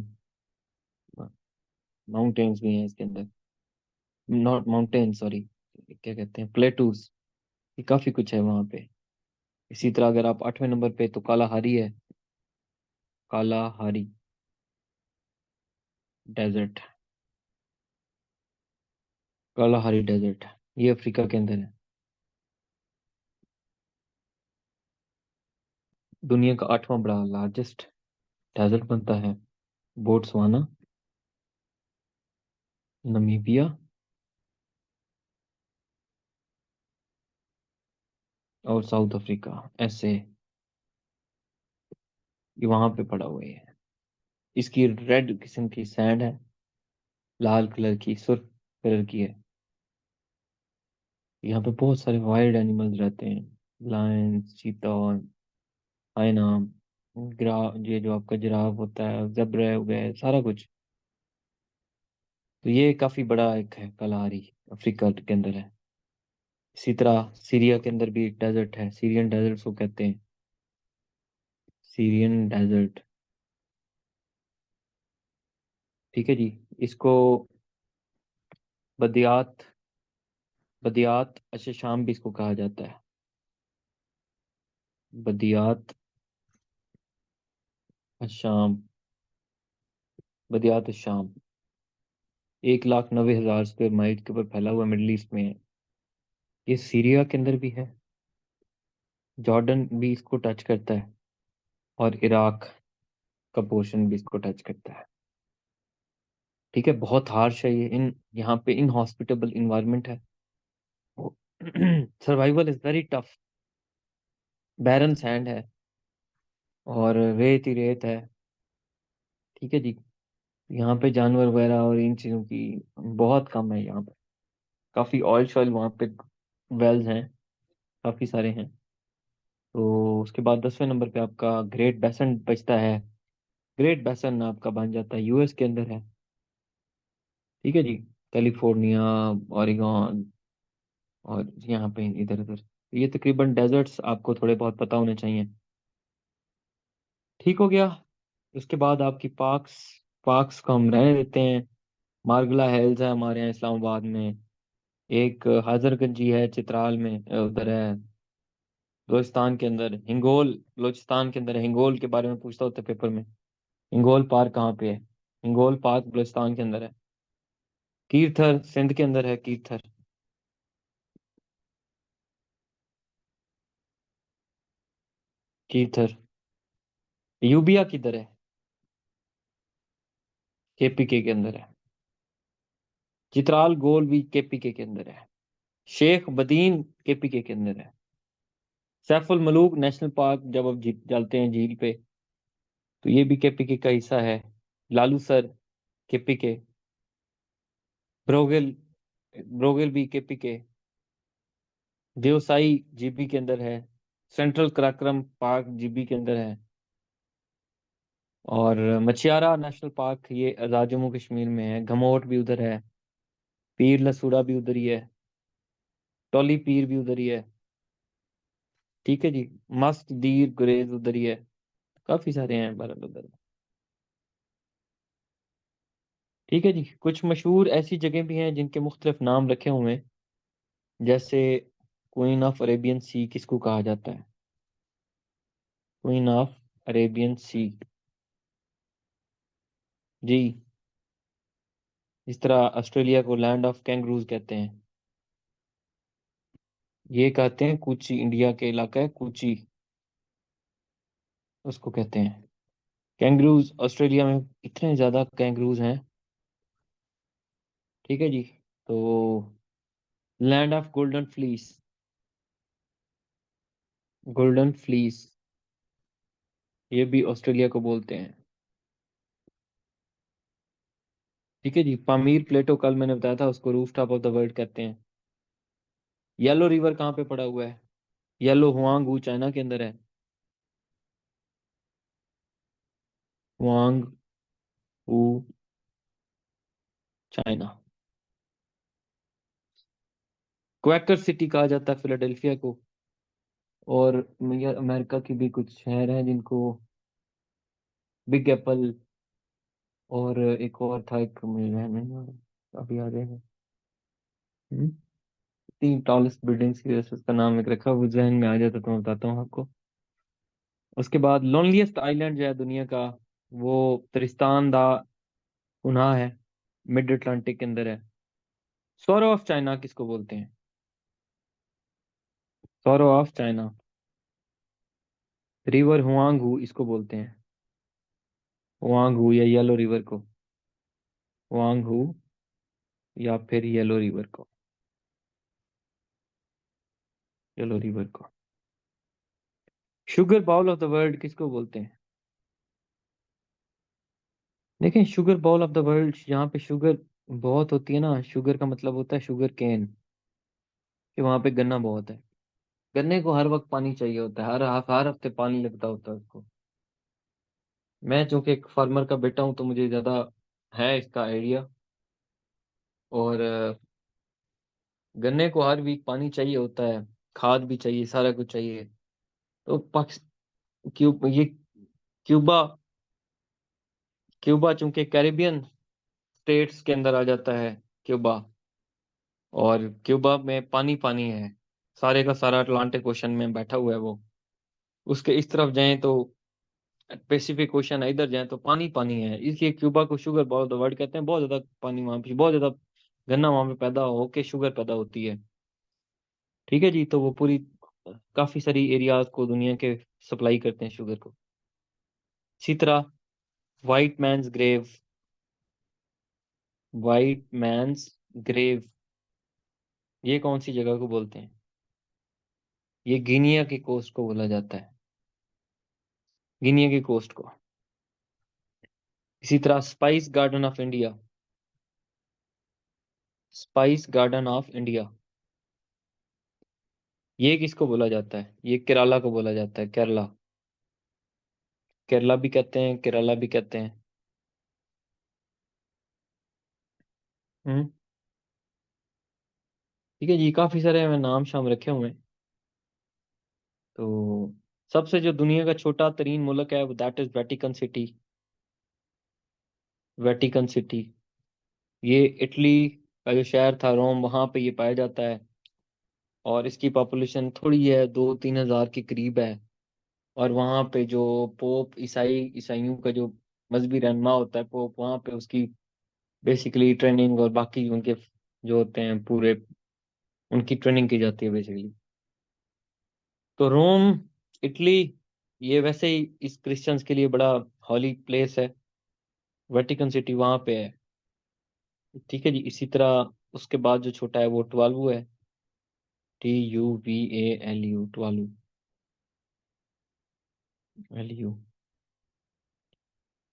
माउंटेन्स भी हैं इसके अंदर, नॉट माउंटेन सॉरी, क्या कहते हैं, प्लेटूज। ये काफी कुछ है वहाँ पे। इसी तरह अगर आप आठवें नंबर पे, तो कालाहारी है, कालाहारी डेजर्ट। कालाहारी डेजर्ट, ये अफ्रीका के अंदर है। दुनिया का आठवां बड़ा लार्जेस्ट डेजर्ट बनता है बोट्सवाना, नमीबिया और साउथ अफ्रीका, ऐसे ये वहां पे पड़ा हुआ है। इसकी रेड किस्म की सैंड है, लाल कलर की, सुर्ख कलर की है। यहाँ पे बहुत सारे वाइल्ड एनिमल्स रहते हैं, लायंस, चीता, हाइना, ग्रा ये जो आपका जिराफ होता है, ज़ेब्रा हो गया, सारा कुछ। तो ये काफी बड़ा एक है, कलाहारी अफ्रीका के अंदर है। इसी तरह सीरिया के अंदर भी एक डेजर्ट है, सीरियन डेजर्ट को कहते हैं, सीरियन डेजर्ट। ठीक है जी, इसको बदियात, बदियात अच्छा शाम भी इसको कहा जाता है, बदियात शाम, बदियात शाम। 1,90,000 स्क्वायर माइल के ऊपर फैला हुआ मिडल ईस्ट में है। ये सीरिया के अंदर भी है, जॉर्डन भी इसको टच करता है, और इराक का पोर्शन भी इसको टच करता है। ठीक है, बहुत हार्श है ये, इन यहाँ पे इनहॉस्पिटेबल इन्वायरमेंट है। Survival is very tough, barren sand है, और रेत ही रेत है। ठीक है जी, यहाँ पे जानवर वगैरह और इन चीज़ों की बहुत कम है यहाँ पे। काफ़ी ऑयल शॉयल वहाँ पे वेल्स हैं, काफ़ी सारे हैं। तो उसके बाद 10वें नंबर पे आपका ग्रेट बेसन बचता है। ग्रेट बेसन आपका बन जाता है यूएस के अंदर है। ठीक है जी। कैलिफोर्निया, ओरिगन और यहाँ पे इधर उधर, ये तकरीबन डेजर्ट्स आपको थोड़े बहुत पता होने चाहिए। ठीक हो गया। उसके बाद आपकी पार्क्स, पार्क्स को हम रहने देते हैं। मार्गला हिल्स है हमारे यहाँ इस्लामाबाद में। एक हजरतगंजी है चित्राल में, उधर है बलूचिस्तान के अंदर। हिंगोल बलूचिस्तान के अंदर है। हिंगोल के बारे में पूछता होता है पेपर में। हिंगोल पार्क कहाँ पे है? हिंगोल पार्क बलूचिस्तान के अंदर है। कीरथर सिंध के अंदर है, कीरथर। कीरथर। यूबिया किधर है? केपीके के अंदर है। चित्राल गोल भी केपीके के अंदर है। शेख बदीन केपीके के अंदर है। सैफुल मलूक नेशनल पार्क जब आप चलते हैं झील पे, तो ये भी केपीके का हिस्सा है। लालूसर केपीके। ब्रोगल, ब्रोगल भी केपीके। देवसाई जीबी के अंदर है। सेंट्रल कराक्रम पार्क जीबी के अंदर है। और मछियारा नेशनल पार्क ये आजाद जम्मू कश्मीर में है। घमोट भी उधर है। पीर लसूड़ा भी उधर ही है। टोली पीर भी उधर ही है। ठीक है जी। मस्त दीर गुरेज उधर ही है। काफी सारे हैं भारत उधर। ठीक है जी। कुछ मशहूर ऐसी जगह भी हैं जिनके मुख्तलिफ नाम रखे हुए हैं। जैसे क्वीन ऑफ अरेबियन सी किसको कहा जाता है? क्वीन ऑफ अरेबियन सी। जी। इस तरह ऑस्ट्रेलिया को लैंड ऑफ कैंगरूज कहते हैं। ये कहते हैं कूची, इंडिया के इलाका है कूची, उसको कहते हैं। कैंगरूज ऑस्ट्रेलिया में इतने ज्यादा कैंगरूज हैं। ठीक है जी। तो land of golden fleece, golden fleece, ये भी ऑस्ट्रेलिया को बोलते हैं। ठीक है जी। पामीर प्लेटो कल मैंने बताया था, उसको roof top of the world कहते हैं। येलो रिवर कहाँ पे पड़ा हुआ है? येलो हुआंग चाइना के अंदर है। Huang China. क्वेकर सिटी कहा जाता है फिलाडेल्फिया को। और ये अमेरिका की भी कुछ शहर हैं जिनको बिग एप्पल, और एक और था, एक मुझे ध्यान नहीं आ रहा, अभी आ जाएगा। हम्म, तीन टॉलेस्ट बिल्डिंग्स की वजह से उसका नाम एक रखा, वो जहन में आ जाता तो मैं बताता हूँ आपको। उसके बाद लोनलीस्ट आइलैंड जो है दुनिया का, वो त्रिस्तान दा उन्हा है, मिड अटलांटिक के अंदर है। सौरो ऑफ चाइना किसको बोलते हैं? Sorrow of China. River Huang इसको बोलते हैं। हुआंग या येलो रिवर को। हुआंग या फिर येलो रिवर को। येलो रिवर को। Sugar bowl of the world किसको बोलते हैं? देखें, sugar bowl of the world, यहाँ पे शुगर बहुत होती है ना, शुगर का मतलब होता है शुगर केन, कि वहाँ पे गन्ना बहुत है। गन्ने को हर वक्त पानी चाहिए होता है, हर हफ्ते पानी लगता होता है उसको। मैं चूंकि एक फार्मर का बेटा हूँ तो मुझे ज्यादा है इसका आइडिया। और गन्ने को हर वीक पानी चाहिए होता है, खाद भी चाहिए, सारा कुछ चाहिए। तो ये क्यूबा, क्यूबा चूंकि कैरिबियन स्टेट्स के अंदर आ जाता है क्यूबा, और क्यूबा में पानी पानी है, सारे का सारा अटलांटिक ओशन में बैठा हुआ है वो। उसके इस तरफ जाएं तो पैसिफिक ओशन है, इधर जाएं तो पानी पानी है, इसलिए क्यूबा को शुगर बहुत वर्ड कहते हैं। बहुत ज्यादा पानी वहाँ पे, बहुत ज्यादा गन्ना वहाँ पे पैदा होके शुगर पैदा होती है। ठीक है जी। तो वो पूरी काफी सारी एरियाज को दुनिया के सप्लाई करते हैं शुगर को। इसी तरह white man's grave, white man's grave, ये कौन सी जगह को बोलते हैं? ये गिनिया की कोस्ट को बोला जाता है, गिनिया की कोस्ट को। इसी तरह spice garden of India, spice garden of India, ये किसको बोला जाता है? ये केरला को बोला जाता है, केरला। केरला भी कहते हैं, केरला भी कहते हैं। हम्म। ठीक है जी, काफी सारे मैं नाम शाम रखे हुए हैं। तो सबसे जो दुनिया का छोटा तरीन मुल्क है, that is Vatican city. Vatican city. ये इटली का जो शहर था रोम, वहां पे ये पाया जाता है। और इसकी पॉपुलेशन थोड़ी है, 2-3 हज़ार के करीब है। और वहाँ पे जो पोप, ईसाइयों का जो मजहबी रहनुमा होता है पोप, वहाँ पे उसकी बेसिकली ट्रेनिंग और बाकी उनके जो होते हैं पूरे, उनकी ट्रेनिंग की जाती है बेसिकली। तो रोम, इटली, ये वैसे ही इस क्रिश्चियंस के लिए बड़ा हॉली प्लेस है। वेटिकन सिटी वहाँ पे है। ठीक है जी। इसी तरह उसके बाद जो छोटा है वो टुवालू है। TUVALU, टुवालू। LU।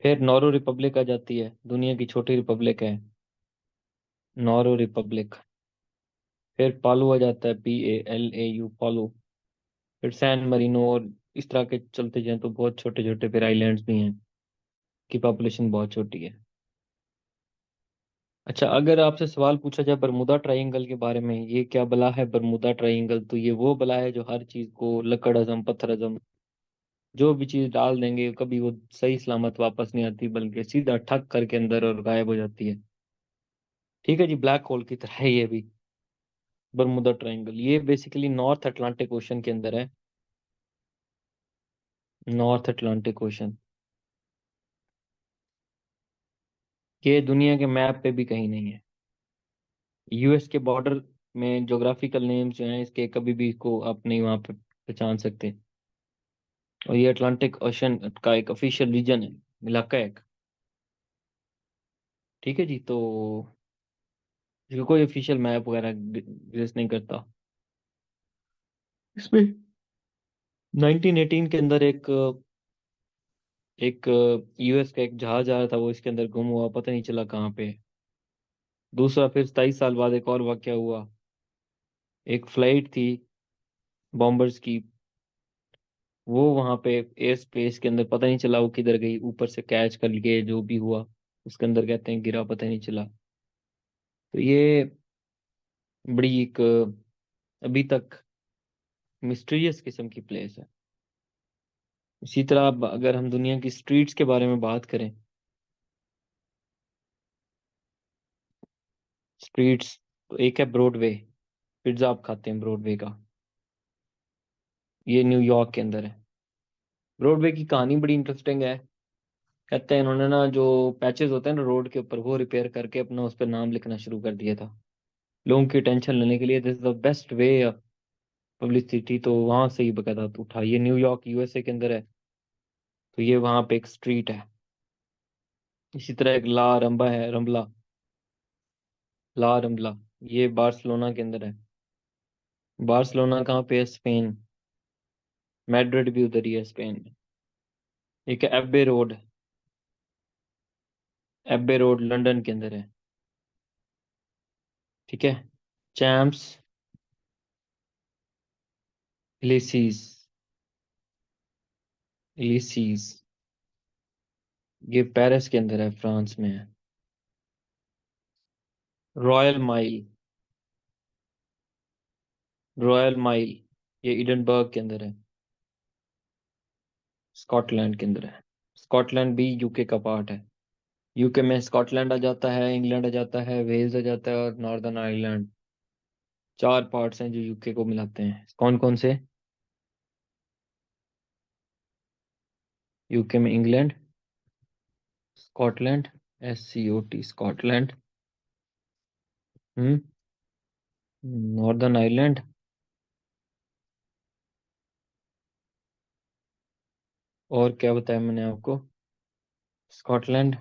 फिर नौरो रिपब्लिक आ जाती है, दुनिया की छोटी रिपब्लिक है नौरो रिपब्लिक। फिर पालू आ जाता है, PALAU, पालू। फिर सैन मरीनो, और इस तरह के चलते जाएं तो बहुत छोटे छोटे फिर आइलैंड्स भी हैं, की पॉपुलेशन बहुत छोटी है। अच्छा, अगर आपसे सवाल पूछा जाए बरमुदा ट्रायंगल के बारे में, ये क्या बला है बरमुदा ट्रायंगल, तो ये वो बला है जो हर चीज को लकड़ हजम, पत्थर हजम, जो भी चीज डाल देंगे कभी वो सही सलामत वापस नहीं आती, बल्कि सीधा ठक करके अंदर और गायब हो जाती है। ठीक है जी, ब्लैक होल की तरह है ये भी। बरमुदा ट्रायंगल ये बेसिकली नॉर्थ अटलांटिक ओशन के अंदर है। North Atlantic ocean. ये दुनिया के मैप पे भी कहीं नहीं है। US के बॉर्डर में जोग्राफिकल नेम्स जो हैं इसके, कभी भी इसको आप नहीं वहां पे पहचान सकते। और ये अटलांटिक ओशन का एक ऑफिशियल रीजन है, इलाका है एक। ठीक है जी। तो इसका कोई ऑफिशियल मैप वगैरह एग्जिस्ट नहीं करता। इसमें 1918 के अंदर एक एक US का एक जहाज आया था, वो इसके अंदर गुम हुआ, पता नहीं चला कहाँ पे है। दूसरा, फिर 27 साल बाद एक और वाकया हुआ। एक फ्लाइट थी बॉम्बर्स की, वो वहां पे एयर स्पेस के अंदर पता नहीं चला वो किधर गई, ऊपर से कैच कर लिए, जो भी हुआ उसके अंदर कहते हैं गिरा, पता नहीं चला। तो ये बड़ी एक अभी तक मिस्टीरियस किस्म की प्लेस है। इसी तरह अगर हम दुनिया की स्ट्रीट्स के बारे में बात करें, स्ट्रीट्स, तो एक है ब्रॉडवे। पिज्जा आप खाते हैं ब्रॉडवे का, ये न्यूयॉर्क के अंदर है। ब्रॉडवे की कहानी बड़ी इंटरेस्टिंग है। कहते हैं इन्होंने ना जो पैचेस होते हैं ना रोड के ऊपर, वो रिपेयर करके अपना उस पर नाम लिखना शुरू कर दिया था, लोगों की टेंशन लेने के लिए। This is the best way publicity. तो वहां से ही बकायदा तो उठा, ये न्यूयॉर्क USA के अंदर है। तो ये वहां पे एक स्ट्रीट है। इसी तरह एक ला रंबा है, रंबला, ला रंबला, ये बार्सिलोना के अंदर है। बार्सिलोना कहाँ पे है? स्पेन। मैड्रिड भी उधर ही है, स्पेन में। एक है Abbey road. Abbey road London के अंदर है। ठीक है। चैम्प्स इलिसीज, इलिसीज, ये पेरिस के अंदर है, फ्रांस में है। रॉयल माइल, रॉयल माइल, ये एडिनबर्ग के अंदर है, स्कॉटलैंड के अंदर है। स्कॉटलैंड भी UK का पार्ट है। UK में स्कॉटलैंड आ जाता है, इंग्लैंड आ जाता है, वेल्स आ जाता है, और नॉर्दर्न आयरलैंड। चार पार्ट्स हैं जो UK को मिलाते हैं। कौन कौन से? UK में इंग्लैंड, स्कॉटलैंड, SCOT, स्कॉटलैंड। हम्म। Northern Ireland. और क्या बताया मैंने आपको? स्कॉटलैंड,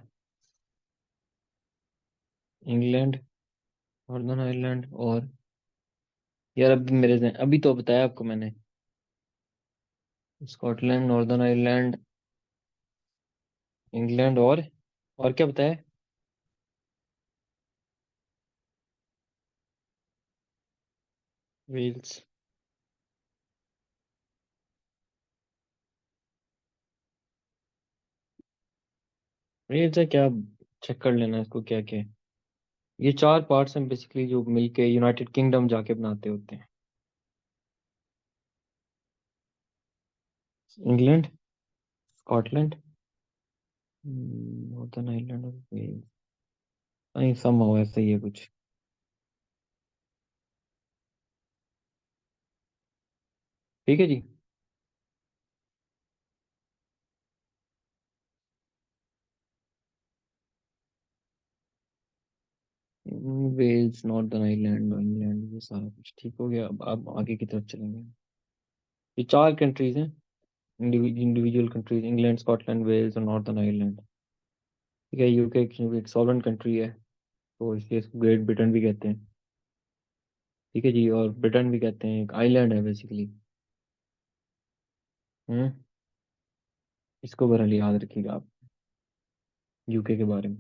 इंग्लैंड, नॉर्दर्न आयरलैंड, और यार अभी अभी तो बताया आपको मैंने। स्कॉटलैंड, नॉर्दर्न आयरलैंड, इंग्लैंड, और क्या बताया? वेल्स। ये से क्या, चेक कर लेना इसको क्या क्या है। ये चार पार्ट्स हैं बेसिकली जो मिलके यूनाइटेड किंगडम जाके बनाते होते हैं। इंग्लैंड, स्कॉटलैंड, नॉर्दर्न आयरलैंड और वेल्स। नहीं सम हो ऐसा ही है कुछ। ठीक है जी। वेल्स, नॉर्दर्न आयरलैंड, इंग्लैंड, ये सारा कुछ ठीक हो गया। अब आगे की तरफ चलेंगे। ये चार कंट्रीज हैं, individual countries, England, Scotland, Wales और नॉर्दर्न आयरलैंड। ठीक है, यूके एक सॉवरेन कंट्री है, तो इसलिए इसको ग्रेट ब्रिटेन भी कहते हैं। ठीक है जी, और ब्रिटेन भी कहते हैं, एक आइलैंड है बेसिकली। हम्म। इसको बहरहाल याद रखिएगा आप, यूके के बारे में।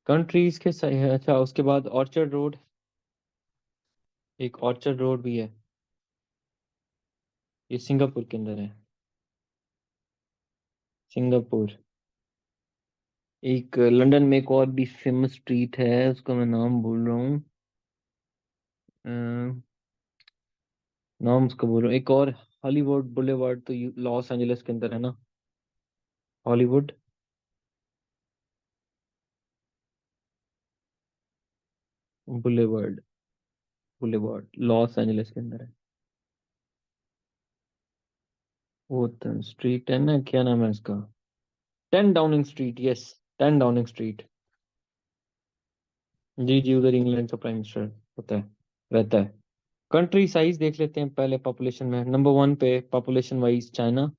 कंट्रीज के सही है। अच्छा, उसके बाद ऑर्चर्ड रोड, एक ऑर्चर्ड रोड भी है, ये सिंगापुर के अंदर है। सिंगापुर। एक लंदन में एक और भी फेमस स्ट्रीट है, उसका मैं नाम भूल रहा हूँ। अ, नाम उसका बोल रहा हूँ, एक और हॉलीवुड बुलेवार्ड, तो लॉस एंजलिस के अंदर है ना। Hollywood boulevard, boulevard Los Angeles के अंदर है। वो तो स्ट्रीट है ना, क्या नाम है उसका? 10 Downing Street, yes. 10 Downing Street. जी जी, उधर इंग्लैंड का प्राइम मिनिस्टर होता है, रहता है। कंट्री साइज देख लेते हैं पहले पॉपुलेशन में। नंबर 1 पे पॉपुलेशन वाइज चाइना,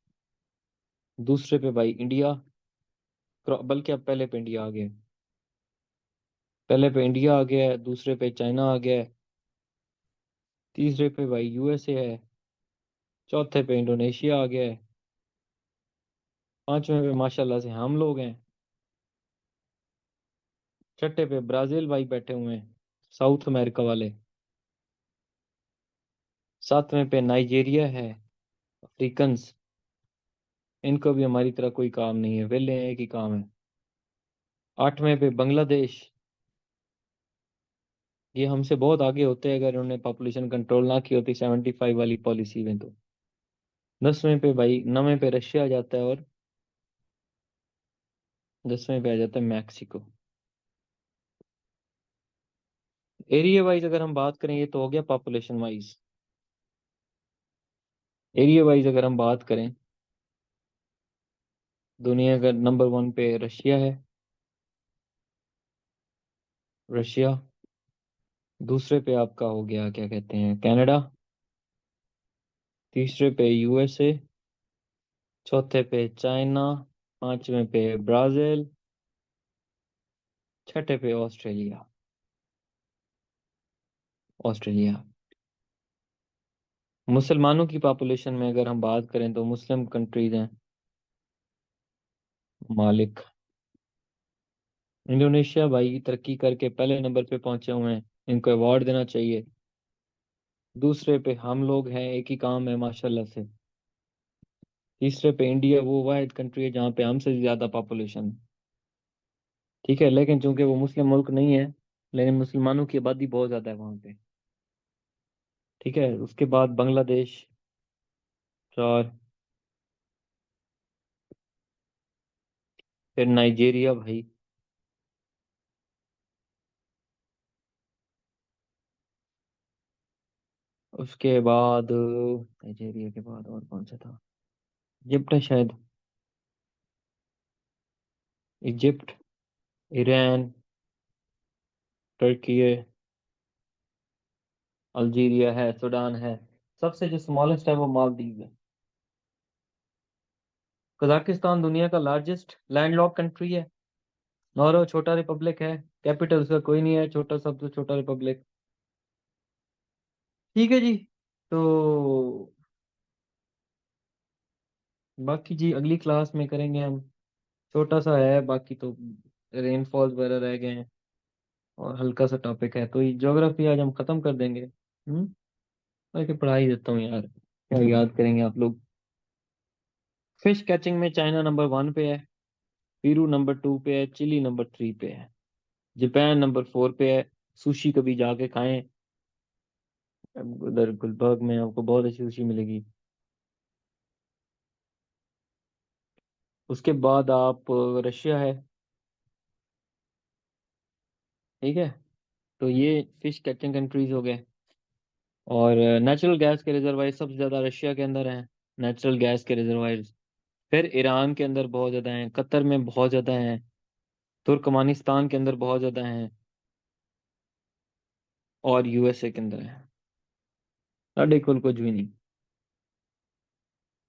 दूसरे पे भाई इंडिया, बल्कि अब पहले पे इंडिया आ गया है। पहले पे इंडिया आ गया है, दूसरे पे चाइना आ गया है, तीसरे पे भाई यूएसए है, चौथे पे इंडोनेशिया आ गया है, पांचवें पे माशाल्लाह से हम लोग हैं, छठे पे ब्राजील भाई बैठे हुए हैं, साउथ अमेरिका वाले, सातवें पे नाइजीरिया है, अफ्रीकन्स। इनको भी हमारी तरह कोई काम नहीं है, वेले हैं, एक ही काम है। आठवें पे बांग्लादेश, ये हमसे बहुत आगे होते हैं अगर उन्होंने पॉपुलेशन कंट्रोल ना की होती 75 वाली पॉलिसी में तो। 10वें पे भाई, 9वें पे रशिया आ जाता है, और 10वें पे आ जाता है मैक्सिको। एरिया वाइज अगर हम बात करें, ये तो हो गया पॉपुलेशन वाइज। एरिया वाइज अगर हम बात करें, दुनिया का नंबर 1 पे रशिया है, रशिया। दूसरे पे आपका हो गया क्या कहते हैं, कनाडा। तीसरे पे यूएसए, चौथे पे चाइना, पांचवें पे ब्राजील, छठे पे ऑस्ट्रेलिया। ऑस्ट्रेलिया। मुसलमानों की पॉपुलेशन में अगर हम बात करें तो मुस्लिम कंट्रीज हैं, मालिक। इंडोनेशिया भाई तरक्की करके पहले नंबर पे पहुंचे हुए हैं, इनको अवार्ड देना चाहिए। दूसरे पे हम लोग हैं, एक ही काम है माशाल्लाह से। तीसरे पे इंडिया, वो वाहिद कंट्री है जहाँ पे हमसे ज्यादा पॉपुलेशन है। ठीक है, लेकिन चूंकि वो मुस्लिम मुल्क नहीं है, लेकिन मुसलमानों की आबादी बहुत ज्यादा है वहाँ पे। ठीक है, उसके बाद बांग्लादेश, चार। फिर नाइजीरिया भाई। उसके बाद नाइजीरिया के बाद और कौन सा था? इजिप्ट है शायद। इजिप्ट, ईरान, टर्की है, अल्जीरिया है, सूडान है। सबसे जो स्मॉलेस्ट है वो मालदीव है। कजाकिस्तान दुनिया का लार्जेस्ट लैंडलॉक कंट्री है। नॉर्वे छोटा रिपब्लिक है, कैपिटल उसका कोई नहीं है, छोटा, सबसे छोटा रिपब्लिक। ठीक है जी। तो बाकी जी अगली क्लास में करेंगे हम। छोटा सा है बाकी तो, रेनफॉल वगैरह रह गए हैं, और हल्का सा टॉपिक है, तो ये ज्योग्राफी आज हम खत्म कर देंगे। बाकी पढ़ाई देता हूँ यार, क्या याद करेंगे आप लोग। फिश कैचिंग में चाइना नंबर 1 पे है, पेरू नंबर 2 पे है, चिली नंबर 3 पे है, जापान नंबर 4 पे है। सुशी कभी जाके खाएं, उधर गुलबर्ग में आपको बहुत अच्छी सुशी मिलेगी। उसके बाद आप रशिया है। ठीक है, तो ये फिश कैचिंग कंट्रीज हो गए। और नेचुरल गैस के रिजर्वायर सबसे ज़्यादा रशिया के अंदर हैं, नेचुरल गैस के रिजर्वायर। फिर ईरान के अंदर बहुत ज़्यादा हैं, कतर में बहुत ज़्यादा हैं, तुर्कमानिस्तान के अंदर बहुत ज़्यादा हैं, और यूएसए के अंदर हैं। साढ़े कुछ भी नहीं।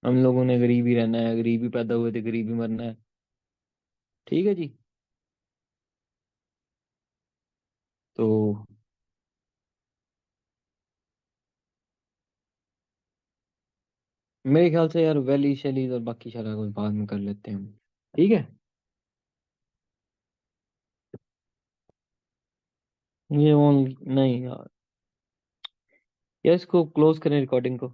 हम लोगों ने गरीब ही रहना है, गरीब ही पैदा हुए थे, गरीब ही मरना है। ठीक है जी। तो मेरे ख्याल से यार वैली शैलीज और बाकी सारा कुछ बाद में कर लेते हैं हम। ठीक है। ये नहीं यार, या इसको क्लोज करें रिकॉर्डिंग को।